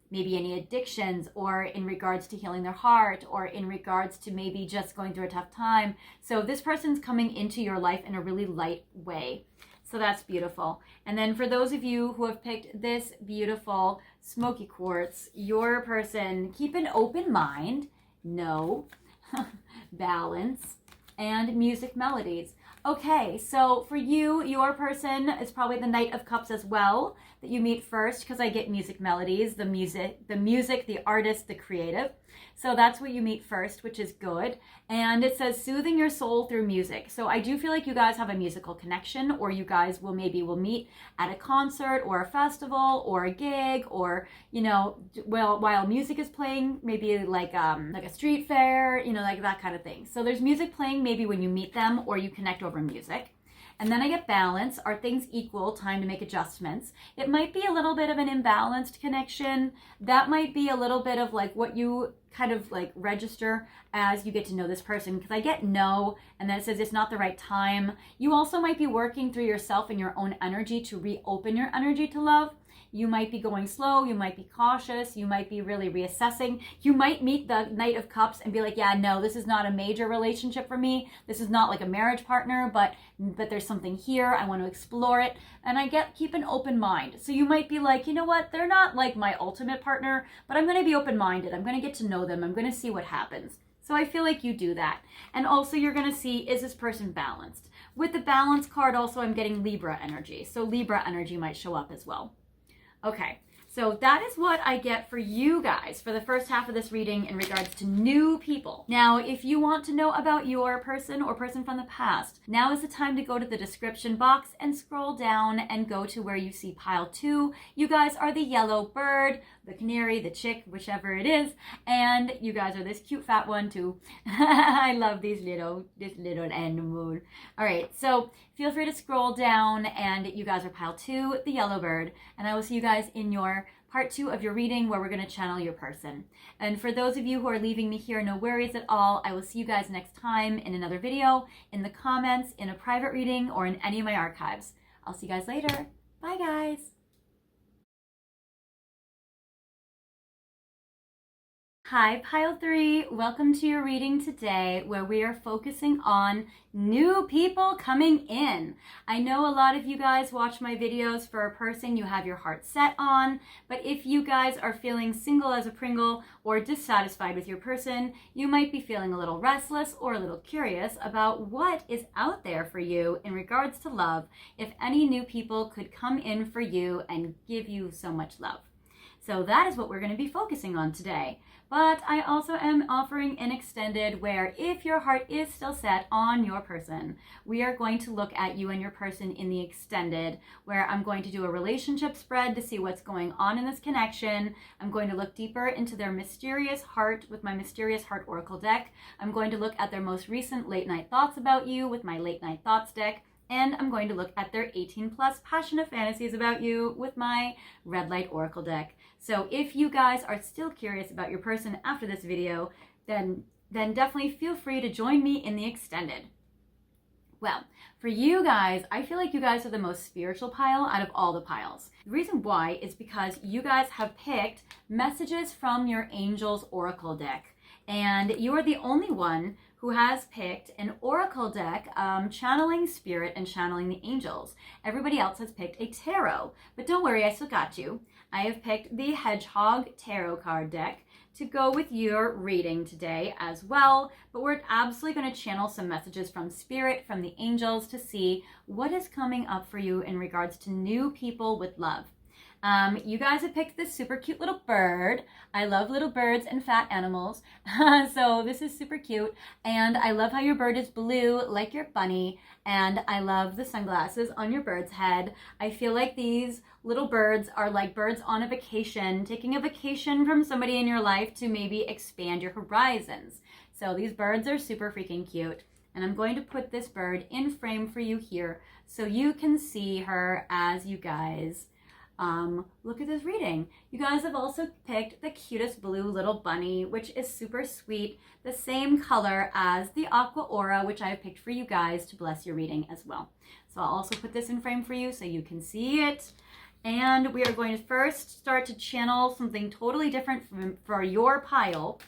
maybe any addictions, or in regards to healing their heart, or in regards to maybe just going through a tough time. So this person's coming into your life in a really light way. So that's beautiful. And then for those of you who have picked this beautiful smoky quartz, your person, keep an open mind, balance, and music melodies. Okay, so for you, your person is probably the Knight of Cups as well, that you meet first, because I get music melodies, the music, the artist, the creative. So that's what you meet first, which is good. And it says soothing your soul through music. So I do feel like you guys have a musical connection, or you guys will meet at a concert or a festival or a gig, or, you know, while music is playing, maybe like a street fair, you know, like that kind of thing. So there's music playing maybe when you meet them or you connect over music. And then I get balance. Are things equal? Time to make adjustments. It might be a little bit of an imbalanced connection. That might be a little bit of like what you kind of like register as you get to know this person. Because I get no, and then it says it's not the right time. You also might be working through yourself and your own energy to reopen your energy to love. You might be going slow, you might be cautious, you might be really reassessing. You might meet the Knight of Cups and be like, yeah, no, this is not a major relationship for me. This is not like a marriage partner, but there's something here. I want to explore it. And keep an open mind. So you might be like, you know what? They're not like my ultimate partner, but I'm going to be open-minded. I'm going to get to know them. I'm going to see what happens. So I feel like you do that. And also you're going to see, is this person balanced? With the balance card also, I'm getting Libra energy. So Libra energy might show up as well. Okay, so that is what I get for you guys for the first half of this reading in regards to new people. Now, if you want to know about your person or person from the past, now is the time to go to the description box and scroll down and go to where you see pile 2. You guys are the yellow bird, the canary, the chick, whichever it is, and you guys are this cute fat one too. I love this little animal. All right, so feel free to scroll down, and you guys are pile 2, the yellow bird, and I will see you guys in your part 2 of your reading where we're going to channel your person. And for those of you who are leaving me here, no worries at all. I will see you guys next time in another video, in the comments, in a private reading, or in any of my archives. I'll see you guys later. Bye, guys. Hi, Pile 3. Welcome to your reading today where we are focusing on new people coming in. I know a lot of you guys watch my videos for a person you have your heart set on, but if you guys are feeling single as a Pringle or dissatisfied with your person, you might be feeling a little restless or a little curious about what is out there for you in regards to love, if any new people could come in for you and give you so much love. So that is what we're going to be focusing on today. But I also am offering an extended where if your heart is still set on your person, we are going to look at you and your person in the extended, where I'm going to do a relationship spread to see what's going on in this connection. I'm going to look deeper into their mysterious heart with my Mysterious Heart Oracle deck. I'm going to look at their most recent late night thoughts about you with my Late Night Thoughts deck. And I'm going to look at their 18+ passionate fantasies about you with my Red Light Oracle deck. So if you guys are still curious about your person after this video, then definitely feel free to join me in the extended. Well, for you guys, I feel like you guys are the most spiritual pile out of all the piles. The reason why is because you guys have picked messages from your Angels Oracle deck. And you are the only one who has picked an oracle deck channeling spirit and channeling the angels. Everybody else has picked a tarot, but don't worry, I still got you. I have picked the Hedgehog Tarot card deck to go with your reading today as well, but we're absolutely going to channel some messages from spirit, from the angels, to see what is coming up for you in regards to new people with love. You guys have picked this super cute little bird. I love little birds and fat animals. So this is super cute. And I love how your bird is blue like your bunny. And I love the sunglasses on your bird's head. I feel like these little birds are like birds on a vacation, taking a vacation from somebody in your life to maybe expand your horizons. So these birds are super freaking cute. And I'm going to put this bird in frame for you here so you can see her as you guys look at this reading. You guys have also picked the cutest blue little bunny, which is super sweet, the same color as the Aqua Aura, which I have picked for you guys to bless your reading as well. So I'll also put this in frame for you so you can see it. And we are going to first start to channel something totally different for your pile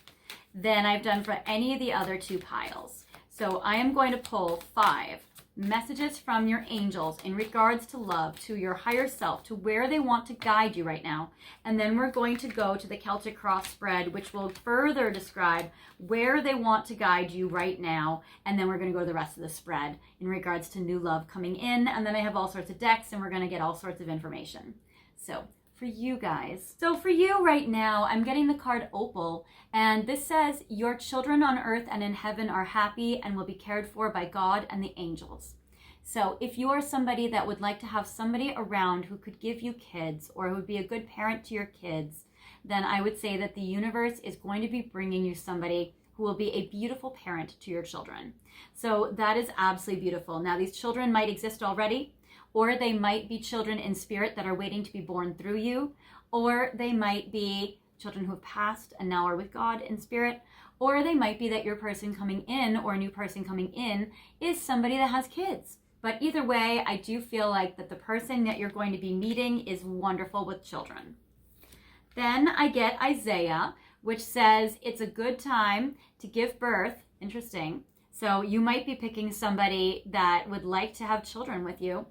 than I've done for any of the other 2 piles. So I am going to pull 5 messages from your angels in regards to love, to your higher self, to where they want to guide you right now. And then we're going to go to the Celtic cross spread, which will further describe where they want to guide you right now. And then we're going to go to the rest of the spread in regards to new love coming in. And then I have all sorts of decks, and we're going to get all sorts of information. So for you guys. So for you right now, I'm getting the card Opal, and this says, your children on earth and in heaven are happy and will be cared for by God and the angels. So if you are somebody that would like to have somebody around who could give you kids or who would be a good parent to your kids, then I would say that the universe is going to be bringing you somebody who will be a beautiful parent to your children. So that is absolutely beautiful. Now, these children might exist already, or they might be children in spirit that are waiting to be born through you, or they might be children who have passed and now are with God in spirit, or they might be that your person coming in or a new person coming in is somebody that has kids. But either way, I do feel like that the person that you're going to be meeting is wonderful with children. Then I get Isaiah, which says it's a good time to give birth. Interesting. So you might be picking somebody that would like to have children with you,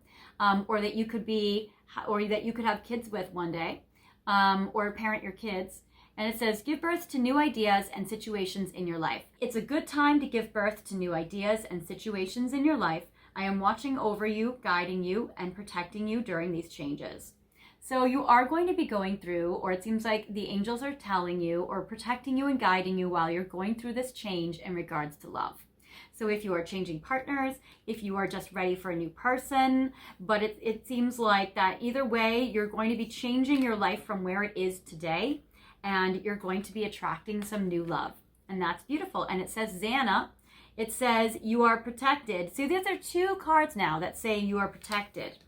or that you could have kids with one day, or parent your kids. And it says, give birth to new ideas and situations in your life. It's a good time to give birth to new ideas and situations in your life. I am watching over you, guiding you, and protecting you during these changes. So you are going to be going through, or it seems like the angels are telling you or protecting you and guiding you while you're going through this change in regards to love. So if you are changing partners, if you are just ready for a new person, but it seems like that either way, you're going to be changing your life from where it is today, and you're going to be attracting some new love. And that's beautiful. And it says Xana. It says you are protected. See, these are two cards now that say you are protected.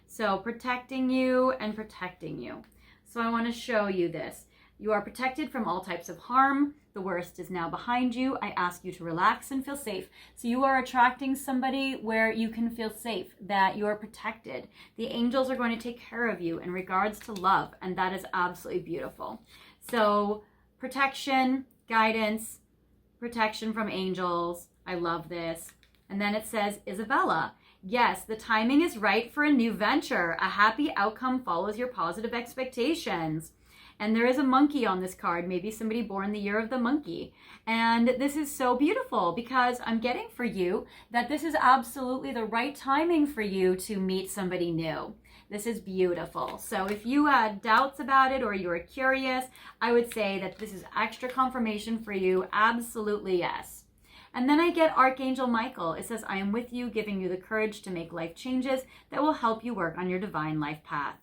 So protecting you and protecting you. So I want to show you this. You are protected from all types of harm. The worst is now behind you. I ask you to relax and feel safe. So you are attracting somebody where you can feel safe, that you are protected. The angels are going to take care of you in regards to love, and that is absolutely beautiful. So protection, guidance, protection from angels. I love this. And then it says, Isabella, yes, the timing is right for a new venture. A happy outcome follows your positive expectations. And there is a monkey on this card, maybe somebody born the year of the monkey. And this is so beautiful because I'm getting for you that this is absolutely the right timing for you to meet somebody new. This is beautiful. So if you had doubts about it or you were curious, I would say that this is extra confirmation for you. Absolutely yes. And then I get Archangel Michael. It says, I am with you, giving you the courage to make life changes that will help you work on your divine life path,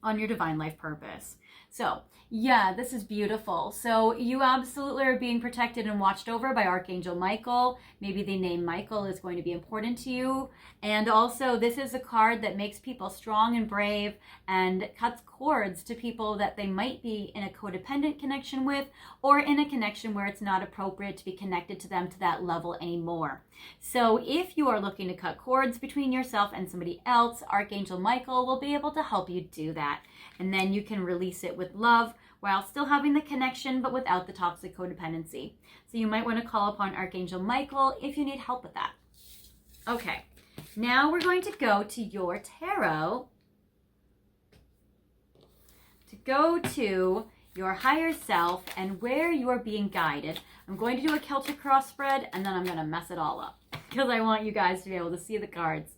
on your divine life purpose. So yeah, this is beautiful. So you absolutely are being protected and watched over by Archangel Michael. Maybe the name Michael is going to be important to you. And also this is a card that makes people strong and brave and cuts cords to people that they might be in a codependent connection with, or in a connection where it's not appropriate to be connected to them to that level anymore. So if you are looking to cut cords between yourself and somebody else, Archangel Michael will be able to help you do that. And then you can release it with love while still having the connection, but without the toxic codependency. So you might want to call upon Archangel Michael if you need help with that. Okay, now we're going to go to your tarot to go to your higher self and where you are being guided. I'm going to do a Celtic cross spread, and then I'm going to mess it all up because I want you guys to be able to see the cards.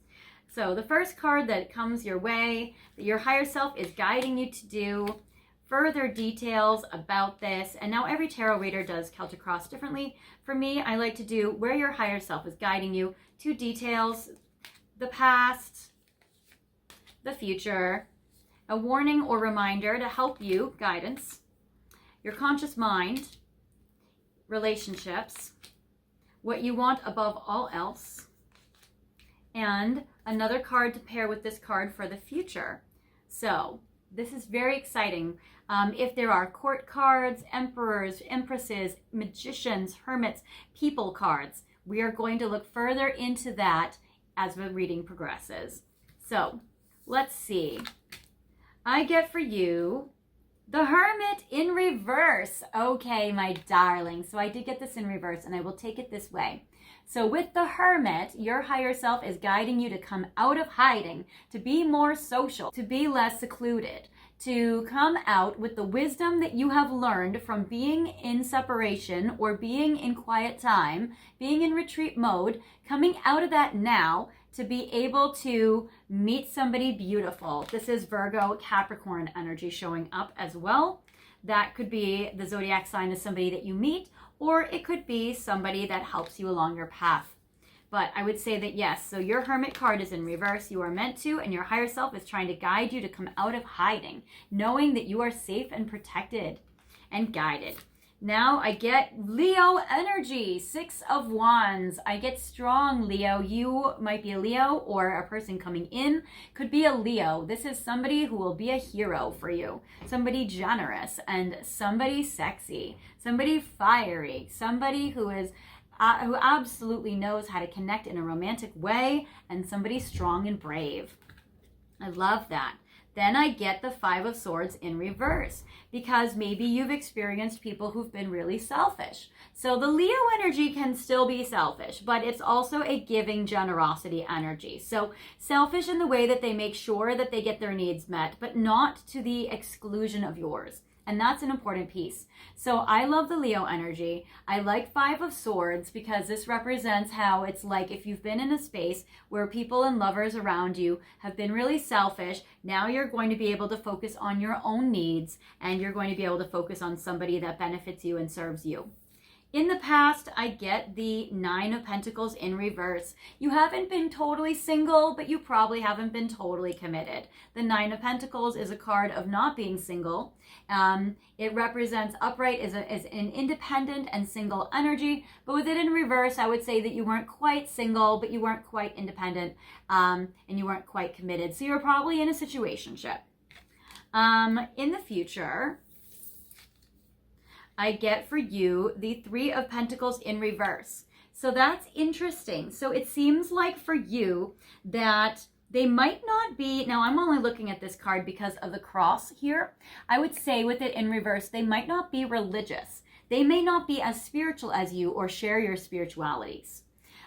So the first card that comes your way, that your higher self is guiding you to do, further details about this. And now every tarot reader does Celtic cross differently. For me, I like to do where your higher self is guiding you to details, the past, the future, a warning or reminder to help you, guidance, your conscious mind, relationships, what you want above all else, and another card to pair with this card for the future. So this is very exciting. If there are court cards, emperors, empresses, magicians, hermits, people cards, we are going to look further into that as the reading progresses. So let's see. I get for you the Hermit in reverse. Okay, my darling. So I did get this in reverse, and I will take it this way. So with the Hermit, your higher self is guiding you to come out of hiding, to be more social, to be less secluded, to come out with the wisdom that you have learned from being in separation or being in quiet time, being in retreat mode, coming out of that now to be able to meet somebody beautiful. This is Virgo, Capricorn energy showing up as well. That could be the zodiac sign of somebody that you meet, or it could be somebody that helps you along your path. But I would say that yes, so your Hermit card is in reverse. You are meant to, and your higher self is trying to guide you to come out of hiding, knowing that you are safe and protected and guided. Now I get Leo energy, 6 of Wands. I get strong Leo. You might be a Leo, or a person coming in could be a Leo. This is somebody who will be a hero for you, somebody generous and somebody sexy, somebody fiery, somebody who absolutely knows how to connect in a romantic way, and somebody strong and brave. I love that. Then I get the 5 of Swords in reverse, because maybe you've experienced people who've been really selfish. So the Leo energy can still be selfish, but it's also a giving generosity energy. So selfish in the way that they make sure that they get their needs met, but not to the exclusion of yours. And that's an important piece. So I love the Leo energy. I like 5 of Swords because this represents how it's like if you've been in a space where people and lovers around you have been really selfish, now you're going to be able to focus on your own needs, and you're going to be able to focus on somebody that benefits you and serves you. In the past, I get the 9 of Pentacles in reverse. You haven't been totally single, but you probably haven't been totally committed. The 9 of Pentacles is a card of not being single. It represents upright as an independent and single energy, but with it in reverse, I would say that you weren't quite single, but you weren't quite independent, and you weren't quite committed. So you're probably in a situationship. In the future, I get for you the 3 of Pentacles in reverse. So that's interesting. So it seems like for you that they might not be, now I'm only looking at this card because of the cross here. I would say with it in reverse, they might not be religious. They may not be as spiritual as you or share your spiritualities.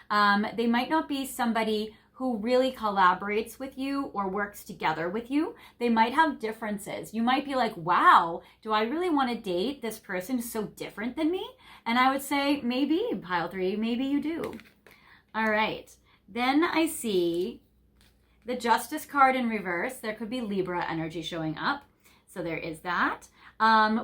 They might not be somebody who really collaborates with you or works together with you. They might have differences. You might be like, wow, do I really want to date this person who's so different than me? And I would say, maybe, pile 3, maybe you do. All right. Then I see the Justice card in reverse. There could be Libra energy showing up. So there is that.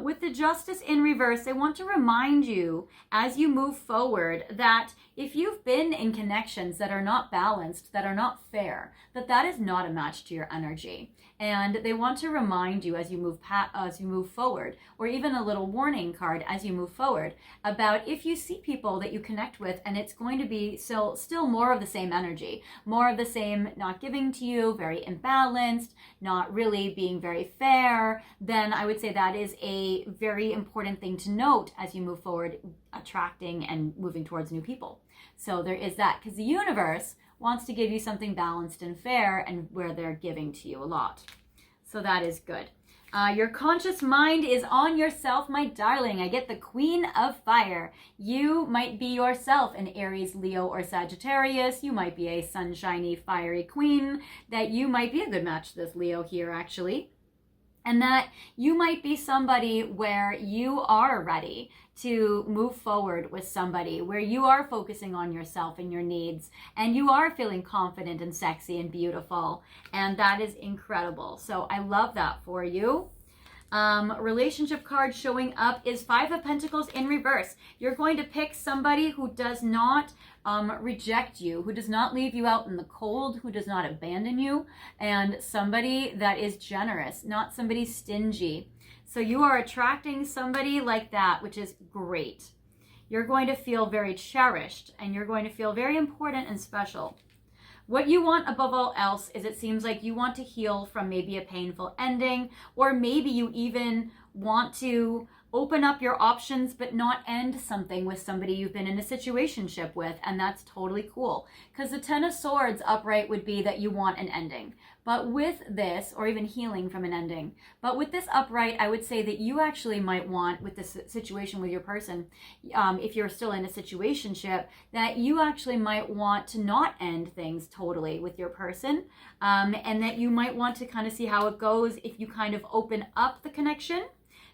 With the Justice in reverse, I want to remind you as you move forward that if you've been in connections that are not balanced, that are not fair, that is not a match to your energy. And they want to remind you as you move forward, or even a little warning card as you move forward, about if you see people that you connect with and it's going to be still more of the same energy, more of the same not giving to you, very imbalanced, not really being very fair, then I would say that is a very important thing to note as you move forward, attracting and moving towards new people. So there is that, because the universe wants to give you something balanced and fair, and where they're giving to you a lot. So that is good. Your conscious mind is on yourself, my darling. I get the Queen of Fire. You might be yourself an Aries, Leo, or Sagittarius. You might be a sunshiny, fiery queen. That you might be a good match to this Leo here, actually. And that you might be somebody where you are ready to move forward with somebody, where you are focusing on yourself and your needs, and you are feeling confident and sexy and beautiful. And that is incredible. So I love that for you. Relationship card showing up is 5 of Pentacles in reverse. You're going to pick somebody who does not reject you, who does not leave you out in the cold, who does not abandon you, and somebody that is generous, not somebody stingy. So you are attracting somebody like that, which is great. You're going to feel very cherished, and you're going to feel very important and special. What you want above all else is, it seems like you want to heal from maybe a painful ending, or maybe you even want to open up your options, but not end something with somebody you've been in a situationship with. And that's totally cool. Because the Ten of Swords upright would be that you want an ending. But with this, or even healing from an ending, but with this upright, I would say that you actually might want, with this situation with your person, if you're still in a situationship, that you actually might want to not end things totally with your person, and that you might want to kind of see how it goes if you kind of open up the connection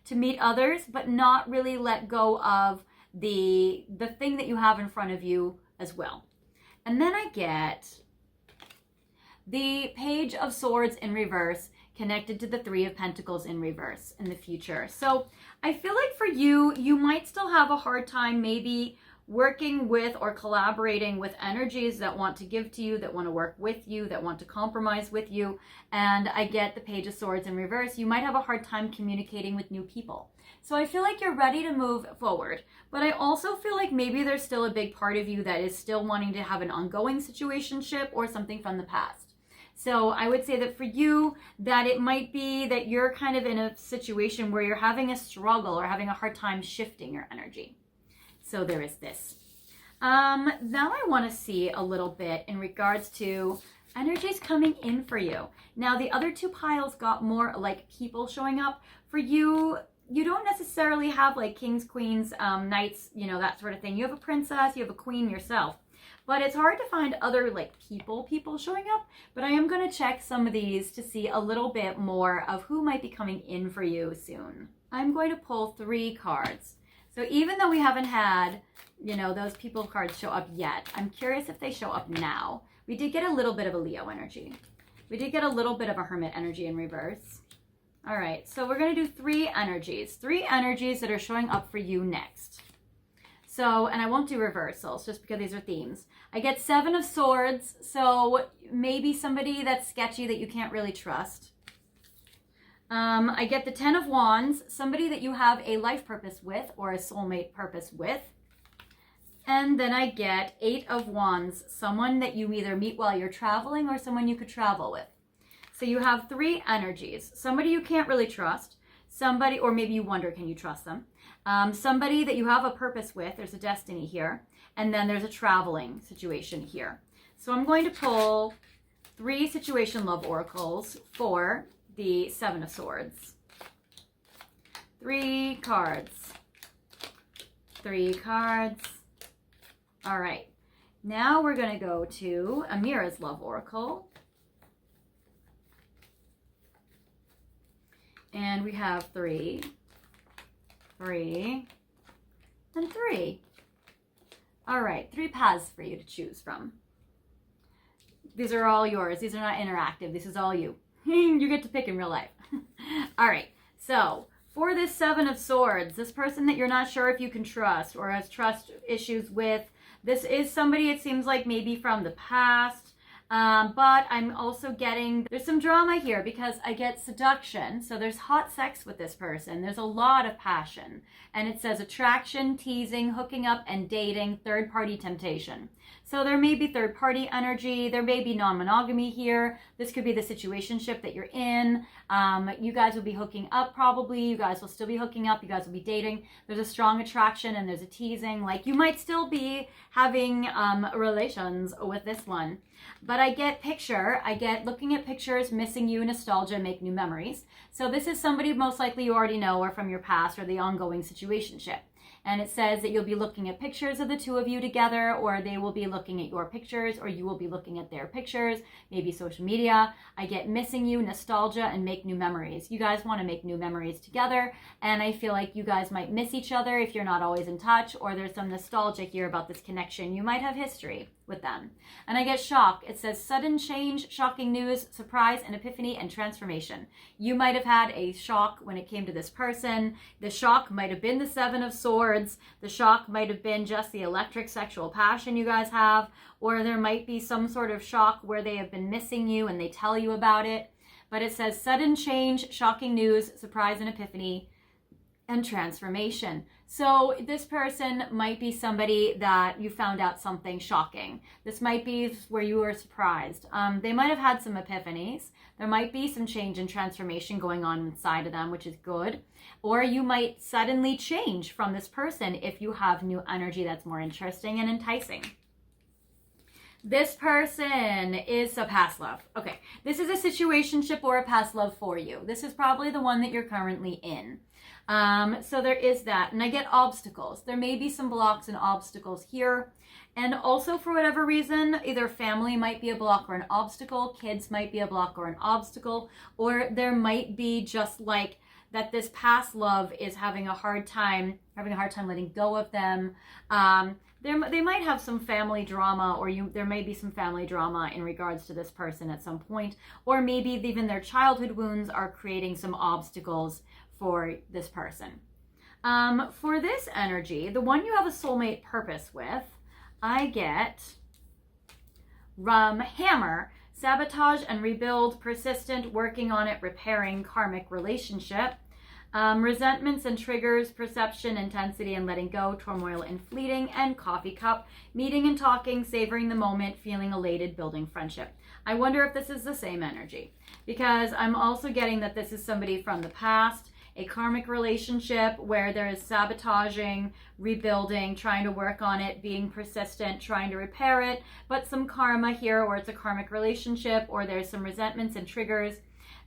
to meet others, but not really let go of the thing that you have in front of you as well. And then I get the Page of Swords in reverse connected to the Three of Pentacles in reverse in the future. So I feel like for you, you might still have a hard time maybe working with or collaborating with energies that want to give to you, that want to work with you, that want to compromise with you. And I get the Page of Swords in reverse. You might have a hard time communicating with new people. So I feel like you're ready to move forward. But I also feel like maybe there's still a big part of you that is still wanting to have an ongoing situationship or something from the past. So I would say that for you, that it might be that you're kind of in a situation where you're having a struggle or having a hard time shifting your energy. So there is this. Now I want to see a little bit in regards to energies coming in for you. Now the other two piles got more like people showing up. For you, you don't necessarily have like kings, queens, knights, you know, that sort of thing. You have a princess, you have a queen yourself. But it's hard to find other like people showing up. But I am going to check some of these to see a little bit more of who might be coming in for you soon. I'm going to pull 3 cards. So even though we haven't had, you know, those people cards show up yet, I'm curious if they show up now. We did get a little bit of a Leo energy. We did get a little bit of a Hermit energy in reverse. All right, so we're going to do 3 energies that are showing up for you next. So, and I won't do reversals just because these are themes. I get 7 of Swords, so maybe somebody that's sketchy that you can't really trust. I get the 10 of Wands, somebody that you have a life purpose with or a soulmate purpose with. And then I get 8 of Wands, someone that you either meet while you're traveling or someone you could travel with. So you have 3 energies. Somebody you can't really trust, somebody, or maybe you wonder, can you trust them? Somebody that you have a purpose with, there's a destiny here, and then there's a traveling situation here. So I'm going to pull 3 situation love oracles for the 7 of Swords. 3 cards. 3 cards. All right. Now we're going to go to Amira's love oracle. And we have 3, 3, and 3. All right, 3 paths for you to choose from. These are all yours. These are not interactive. This is all you. You get to pick in real life. All right, so for this 7 of Swords, this person that you're not sure if you can trust or has trust issues with, this is somebody, it seems like maybe from the past. But I'm also getting, there's some drama here because I get seduction. So there's hot sex with this person. There's a lot of passion. And it says attraction, teasing, hooking up, and dating, third-party temptation. So there may be third-party energy. There may be non-monogamy here. This could be the situationship that you're in. You guys will be hooking up probably. You guys will still be hooking up. You guys will be dating. There's a strong attraction and there's a teasing. Like you might still be having relations with this one. But I get picture, I get looking at pictures, missing you, nostalgia, make new memories. So this is somebody most likely you already know or from your past or the ongoing situationship. And it says that you'll be looking at pictures of the 2 of you together, or they will be looking at your pictures, or you will be looking at their pictures, maybe social media. I get missing you, nostalgia, and make new memories. You guys want to make new memories together, and I feel like you guys might miss each other if you're not always in touch, or there's some nostalgia here about this connection. You might have history with them. And I get shock. It says sudden change, shocking news, surprise, and epiphany, and transformation. You might have had a shock when it came to this person. The shock might have been the 7 of Swords. The shock might have been just the electric sexual passion you guys have, or there might be some sort of shock where they have been missing you and they tell you about it. But it says sudden change, shocking news, surprise, and epiphany. and transformation. So this person might be somebody that you found out something shocking. This might be where you were surprised. They might have had some epiphanies. There might be some change and transformation going on inside of them, which is good. Or you might suddenly change from this person if you have new energy that's more interesting and enticing. This person is a past love. Okay, this is a situationship or a past love for you. This is probably the one that you're currently in. So there is that. And I get obstacles. There may be some blocks and obstacles here. And also for whatever reason, either family might be a block or an obstacle, kids might be a block or an obstacle, or there might be just like that this past love is having a hard time letting go of them. They might have some family drama, or there may be some family drama in regards to this person at some point, or maybe even their childhood wounds are creating some obstacles for this person. For this energy, the one you have a soulmate purpose with, I get hammer, sabotage and rebuild, persistent, working on it, repairing, karmic relationship. Resentments and triggers, perception, intensity and letting go, turmoil and fleeting, and coffee cup, meeting and talking, savoring the moment, feeling elated, building friendship. I wonder if this is the same energy, because I'm also getting that this is somebody from the past, a karmic relationship where there is sabotaging, rebuilding, trying to work on it, being persistent, trying to repair it, but some karma here, or it's a karmic relationship, or there's some resentments and triggers.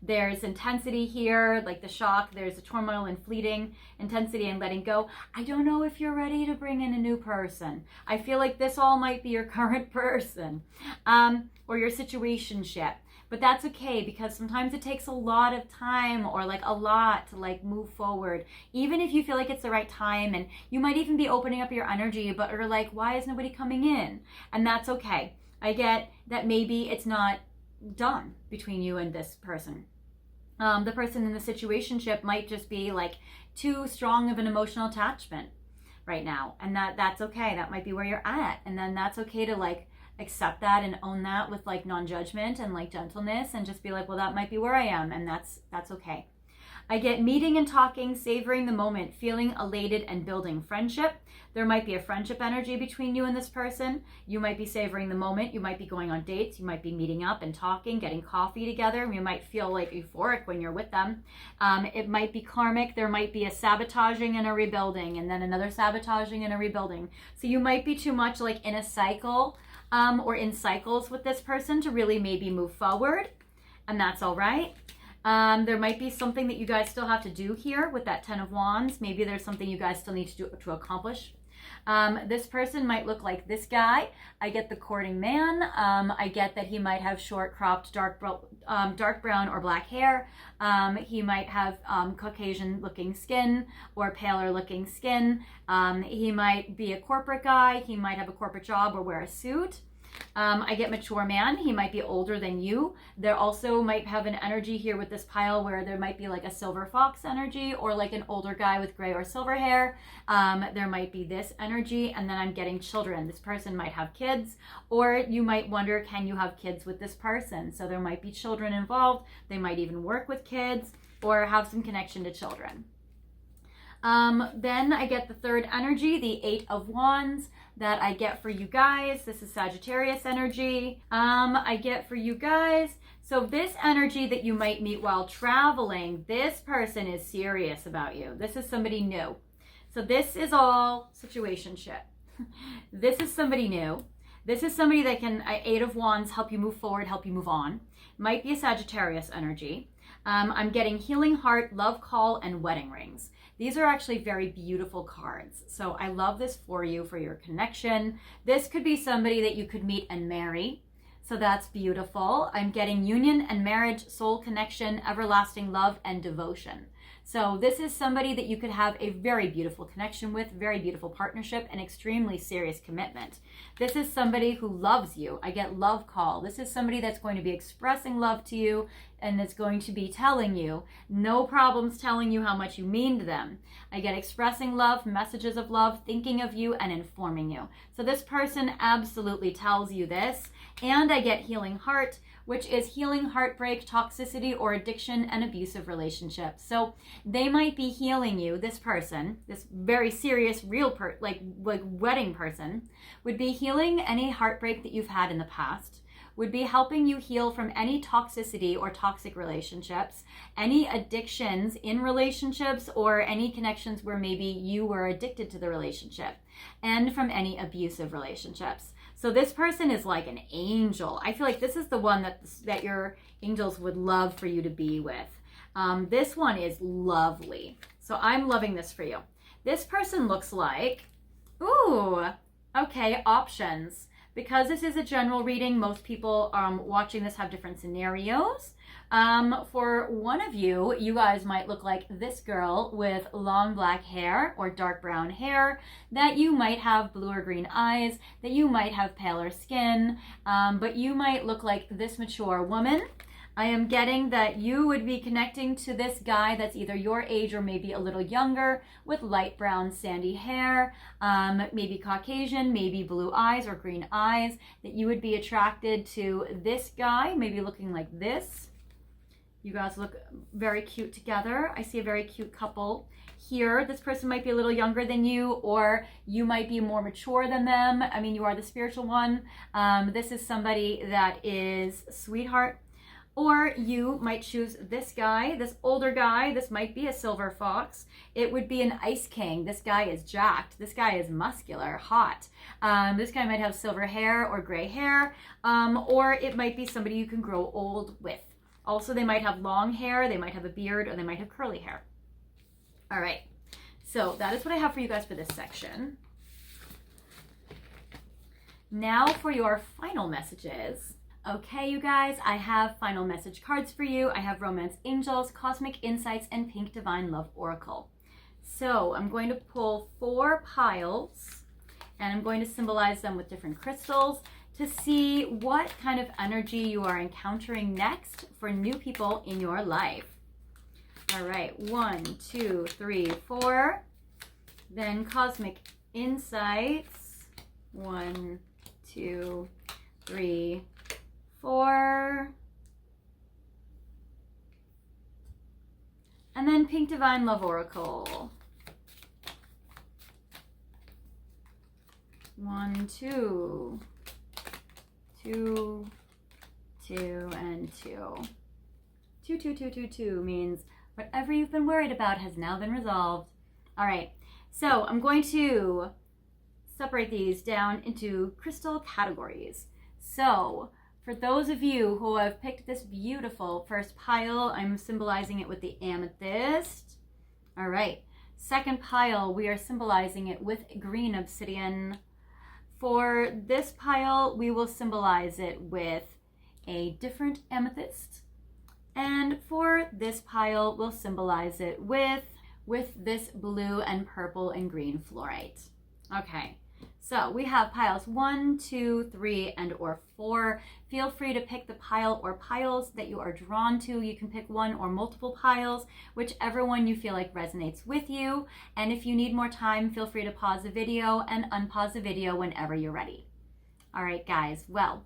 There's intensity here, like the shock. There's a turmoil and fleeting, intensity and letting go. I don't know if you're ready to bring in a new person. I feel like this all might be your current person, or your situationship. But that's okay, because sometimes it takes a lot of time, or like a lot to like move forward. Even if you feel like it's the right time, and you might even be opening up your energy, but are like, why is nobody coming in? And that's okay. I get that maybe it's not done between you and this person. The person in the situationship might just be like too strong of an emotional attachment right now, and that's okay. That might be where you're at, and then that's okay to like accept that and own that with like non-judgment and like gentleness, and just be like, well, that might be where I am, and that's okay. I get meeting and talking, savoring the moment, feeling elated and building friendship. There might be a friendship energy between you and this person. You might be savoring the moment. You might be going on dates. You might be meeting up and talking, getting coffee together. You might feel like euphoric when you're with them. It might be karmic. There might be a sabotaging and a rebuilding, and then another sabotaging and a rebuilding. So you might be too much like in a cycle, or in cycles with this person to really maybe move forward, and that's all right. There might be something that you guys still have to do here with that 10 of Wands. Maybe there's something you guys still need to do to accomplish. This person might look like this guy. I get the courting man. I get that he might have short cropped dark brown or black hair. He might have Caucasian looking skin or paler looking skin. He might be a corporate guy. He might have a corporate job or wear a suit. I get mature man. He might be older than you. There also might have an energy here with this pile where there might be like a silver fox energy, or like an older guy with gray or silver hair. There might be this energy, and then I'm getting children. This person might have kids, or you might wonder, can you have kids with this person? So there might be children involved. They might even work with kids or have some connection to children. Then I get the third energy, the 8 of Wands, that I get for you guys. This is Sagittarius energy. I get for you guys. So this energy that you might meet while traveling, this person is serious about you. This is somebody new. So this is all situationship. This is somebody new. This is somebody that can, 8 of Wands, help you move forward, help you move on. Might be a Sagittarius energy. I'm getting healing heart, love call, and wedding rings. These are actually very beautiful cards. So I love this for you, for your connection. This could be somebody that you could meet and marry. So that's beautiful. I'm getting union and marriage, soul connection, everlasting love, and devotion. So this is somebody that you could have a very beautiful connection with, very beautiful partnership, and extremely serious commitment. This is somebody who loves you. I get love call. This is somebody that's going to be expressing love to you and it's going to be telling you. No problems telling you how much you mean to them. I get expressing love, messages of love, thinking of you, and informing you. So this person absolutely tells you this. And I get healing heart, which is healing heartbreak, toxicity, or addiction and abusive relationships. So they might be healing you. This person, this very serious, real like wedding person, would be healing any heartbreak that you've had in the past, would be helping you heal from any toxicity or toxic relationships, any addictions in relationships, or any connections where maybe you were addicted to the relationship, and from any abusive relationships. So this person is like an angel. I feel like this is the one that your angels would love for you to be with. This one is lovely. So I'm loving this for you. This person looks like, ooh, okay, options. Because this is a general reading, most people watching this have different scenarios. For one of you, you guys might look like this girl with long black hair or dark brown hair, that you might have blue or green eyes, that you might have paler skin, but you might look like this mature woman. I am getting that you would be connecting to this guy that's either your age or maybe a little younger, with light brown sandy hair, maybe Caucasian, maybe blue eyes or green eyes, that you would be attracted to this guy, maybe looking like this. You guys look very cute together. I see a very cute couple here. This person might be a little younger than you, or you might be more mature than them. I mean, you are the spiritual one. This is somebody that is sweetheart. Or you might choose this guy, this older guy. This might be a silver fox. It would be an ice king. This guy is jacked. This guy is muscular, hot. This guy might have silver hair or gray hair, or it might be somebody you can grow old with. Also, they might have long hair, they might have a beard, or they might have curly hair. All right, so that is what I have for you guys for this section. Now for your final messages. Okay, you guys, I have final message cards for you. I have Romance Angels, Cosmic Insights, and Pink Divine Love Oracle. So I'm going to pull 4 piles, and I'm going to symbolize them with different crystals to see what kind of energy you are encountering next for new people in your life. All right, 1, 2, 3, 4. Then Cosmic Insights, 1, 2, 3, 4. And then Pink Divine Love Oracle. 1, 2, 2, 2, and 2. 2, 2, 2, 2, 2 means whatever you've been worried about has now been resolved. All right, so I'm going to separate these down into crystal categories. So for those of you who have picked this beautiful first pile, I'm symbolizing it with the amethyst. All right, second pile, we are symbolizing it with green obsidian. For this pile, we will symbolize it with a different amethyst. And for this pile, we'll symbolize it with this blue and purple and green fluorite. Okay, so we have piles 1, 2, 3, and or 4. Feel free to pick the pile or piles that you are drawn to. You can pick one or multiple piles, whichever one you feel like resonates with you. And if you need more time, feel free to pause the video and unpause the video whenever you're ready. All right, guys, well,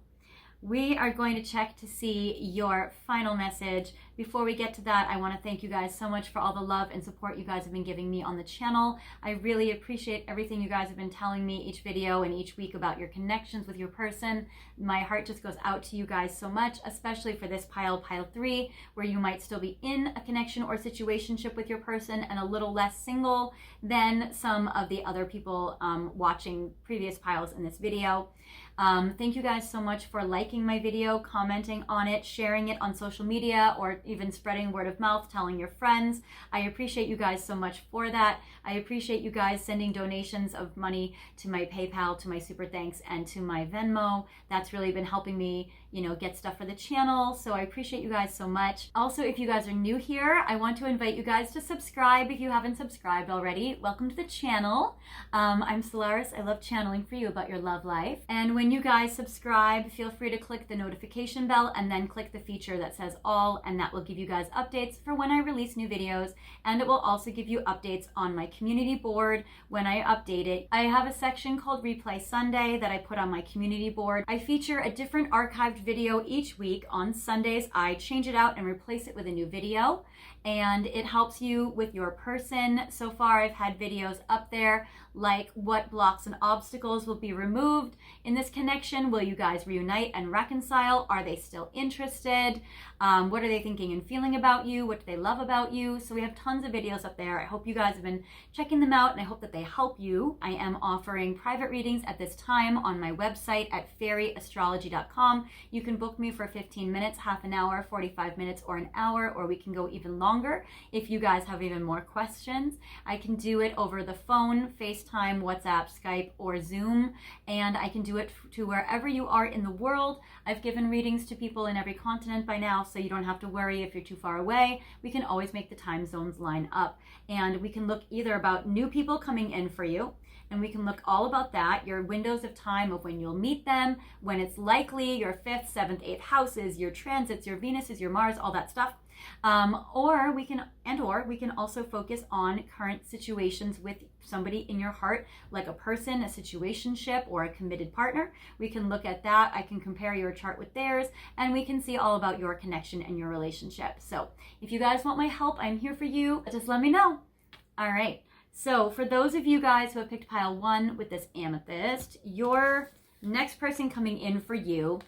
we are going to check to see your final message. Before we get to that, I want to thank you guys so much for all the love and support you guys have been giving me on the channel. I really appreciate everything you guys have been telling me each video and each week about your connections with your person. My heart just goes out to you guys so much, especially for this pile 3, where you might still be in a connection or situationship with your person and a little less single than some of the other people watching previous piles in this video. Thank you guys so much for liking my video, commenting on it, sharing it on social media, or even spreading word of mouth, telling your friends. I appreciate you guys so much for that. I appreciate you guys sending donations of money to my PayPal, to my Super Thanks, and to my Venmo. That's really been helping me, get stuff for the channel. So I appreciate you guys so much. Also, if you guys are new here, I want to invite you guys to subscribe if you haven't subscribed already. Welcome to the channel. I'm Solaris. I love channeling for you about your love life. And when you guys subscribe, feel free to click the notification bell and then click the feature that says all, and that will give you guys updates for when I release new videos. And it will also give you updates on my community board when I update it. I have a section called Replay Sunday that I put on my community board. I feature a different archived video each week. On Sundays, I change it out and replace it with a new video, and it helps you with your person. So far, I've had videos up there like what blocks and obstacles will be removed in this connection. Will you guys reunite and reconcile? Are they still interested? What are they thinking and feeling about you? What do they love about you? So we have tons of videos up there. I hope you guys have been checking them out, and I hope that they help you. I am offering private readings at this time on my website at fairyastrology.com. You can book me for 15 minutes, half an hour, 45 minutes, or an hour, or we can go even longer if you guys have even more questions. I can do it over the phone, FaceTime, WhatsApp, Skype, or Zoom, and I can do it to wherever you are in the world. I've given readings to people in every continent by now, so you don't have to worry if you're too far away. We can always make the time zones line up, and we can look either about new people coming in for you, and we can look all about that, your windows of time of when you'll meet them, when it's likely, your 5th, 7th, 8th houses, your transits, your Venuses, your Mars, all that stuff. Or we can also focus on current situations with somebody in your heart, like a person, a situationship, or a committed partner. We can look at that. I can compare your chart with theirs, and we can see all about your connection and your relationship. So if you guys want my help, I'm here for you. Just let me know. All right. So for those of you guys who have picked pile 1 with this amethyst, your next person coming in for you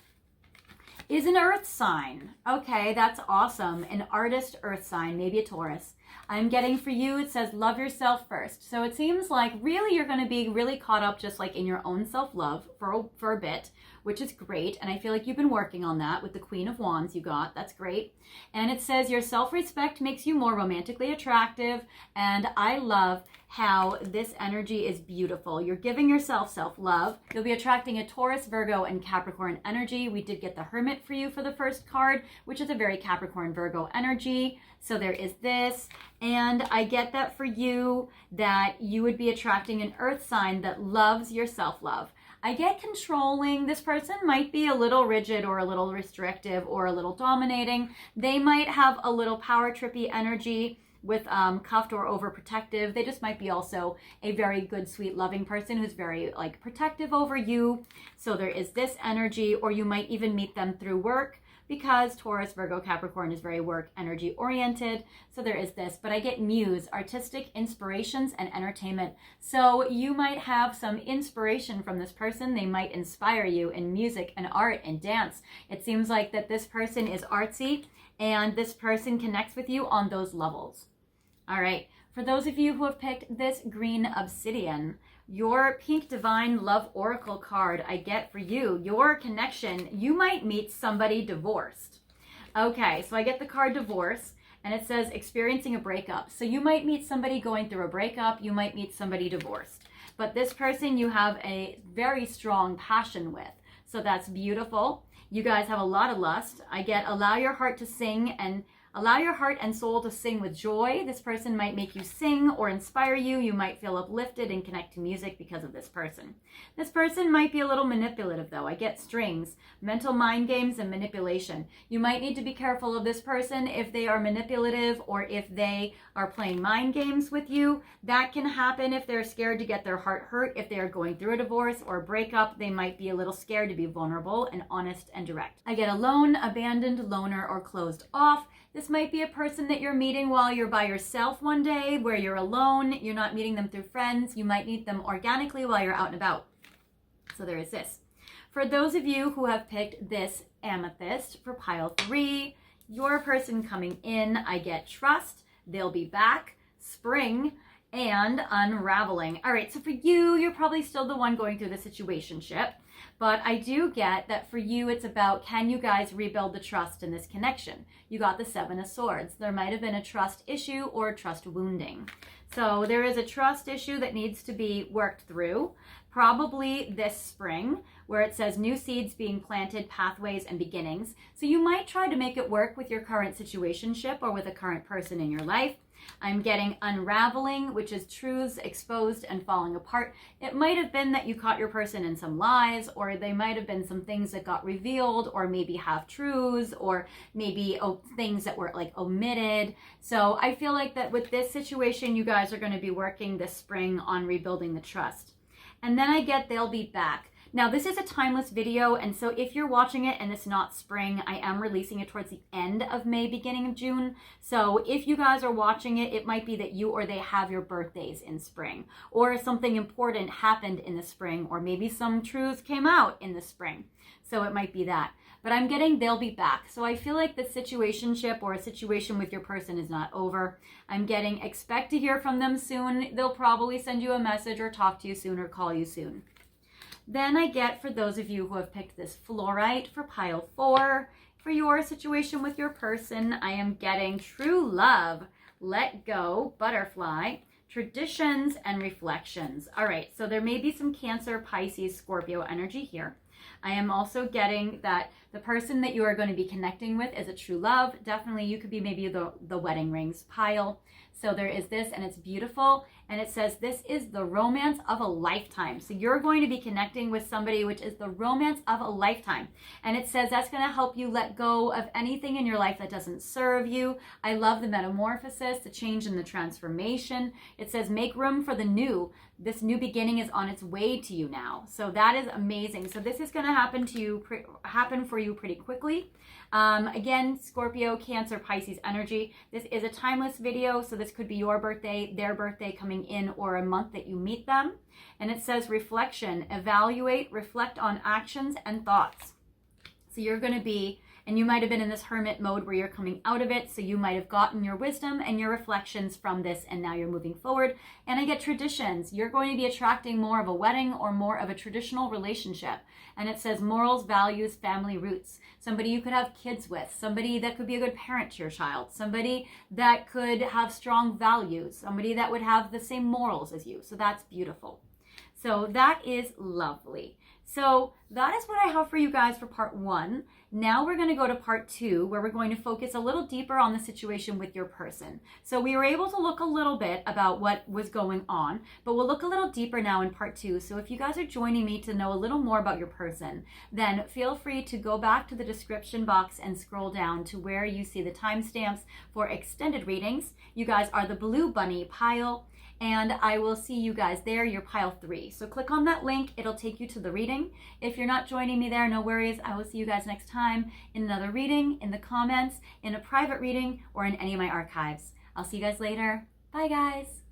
is an earth sign. Okay, that's awesome. An artist earth sign, maybe a Taurus. I'm getting for you, it says love yourself first. So it seems like really you're going to be really caught up just like in your own self-love for a bit, which is great. And I feel like you've been working on that with the Queen of Wands you got. That's great. And it says your self-respect makes you more romantically attractive. And I love how this energy is beautiful. You're giving yourself self-love. You'll be attracting a Taurus, Virgo, and Capricorn energy. We did get the Hermit for you for the first card, which is a very Capricorn, Virgo energy. So there is this. And I get that for you, that you would be attracting an earth sign that loves your self-love. I get controlling. This person might be a little rigid or a little restrictive or a little dominating. They might have a little power trippy energy with cuffed or overprotective. They just might be also a very good, sweet, loving person who's very like protective over you. So there is this energy, or you might even meet them through work, because Taurus, Virgo, Capricorn is very work energy oriented. So there is this, but I get muse, artistic inspirations and entertainment. So you might have some inspiration from this person. They might inspire you in music and art and dance. It seems like that this person is artsy, and this person connects with you on those levels. All right, for those of you who have picked this green obsidian, your pink divine love oracle card I get for you, your connection, you might meet somebody divorced. Okay, so I get the card divorce, and it says experiencing a breakup. So you might meet somebody going through a breakup, you might meet somebody divorced. But this person you have a very strong passion with. So that's beautiful. You guys have a lot of lust. I get allow your heart to sing and allow your heart and soul to sing with joy. This person might make you sing or inspire you. You might feel uplifted and connect to music because of this person. This person might be a little manipulative though. I get strings, mental mind games, and manipulation. You might need to be careful of this person if they are manipulative or if they are playing mind games with you. That can happen if they're scared to get their heart hurt. If they are going through a divorce or a breakup, they might be a little scared to be vulnerable and honest and direct. I get alone, abandoned, loner, or closed off. This might be a person that you're meeting while you're by yourself one day, where you're alone. You're not meeting them through friends. You might meet them organically while you're out and about. So there is this. For those of you who have picked this amethyst for pile 3, your person coming in, I get trust, they'll be back, spring, and unraveling. All right, so for you, you're probably still the one going through the situationship, but I do get that for you, it's about, can you guys rebuild the trust in this connection? You got the Seven of Swords. There might have been a trust issue or trust wounding. So there is a trust issue that needs to be worked through, probably this spring, where it says new seeds being planted, pathways and beginnings. So you might try to make it work with your current situationship or with a current person in your life. I'm getting unraveling, which is truths exposed and falling apart. It might have been that you caught your person in some lies, or they might have been some things that got revealed, or maybe half truths, or maybe things that were like omitted. So I feel like that with this situation, you guys are going to be working this spring on rebuilding the trust. And then I get they'll be back. Now, this is a timeless video, and so if you're watching it and it's not spring, I am releasing it towards the end of May, beginning of June. So if you guys are watching it, it might be that you or they have your birthdays in spring, or something important happened in the spring, or maybe some truths came out in the spring. So it might be that. But I'm getting they'll be back. So I feel like the situationship or a situation with your person is not over. I'm getting expect to hear from them soon. They'll probably send you a message or talk to you soon or call you soon. Then I get, for those of you who have picked this fluorite for pile 4, for your situation with your person, I am getting true love, let go, butterfly, traditions, and reflections. All right, so there may be some Cancer, Pisces, Scorpio energy here. I am also getting that the person that you are going to be connecting with is a true love. Definitely, you could be maybe the wedding rings pile. So there is this, and it's beautiful. And it says this is the romance of a lifetime. So you're going to be connecting with somebody which is the romance of a lifetime. And it says that's going to help you let go of anything in your life that doesn't serve you. I love the metamorphosis, the change and the transformation. It says make room for the new. This new beginning is on its way to you now. So that is amazing. So this is going to happen to you, happen for you pretty quickly. Again, Scorpio, Cancer, Pisces energy. This is a timeless video, so this could be your birthday, their birthday coming in, or a month that you meet them. And it says reflection, evaluate, reflect on actions and thoughts. So you're going to be, and you might have been in this hermit mode where you're coming out of it, so you might have gotten your wisdom and your reflections from this, and now you're moving forward. And I get traditions. You're going to be attracting more of a wedding or more of a traditional relationship. And it says morals, values, family roots. Somebody you could have kids with, somebody that could be a good parent to your child, somebody that could have strong values, somebody that would have the same morals as you. So that's beautiful. So that is lovely. So that is what I have for you guys for part 1. Now we're going to go to part 2, where we're going to focus a little deeper on the situation with your person. So we were able to look a little bit about what was going on, but we'll look a little deeper now in part 2. So if you guys are joining me to know a little more about your person, then feel free to go back to the description box and scroll down to where you see the timestamps for extended readings. You guys are the blue bunny pile, and I will see you guys there. You're pile 3. So click on that link. It'll take you to the reading. If you're not joining me there, no worries. I will see you guys next time in another reading, in the comments, in a private reading, or in any of my archives. I'll see you guys later. Bye, guys.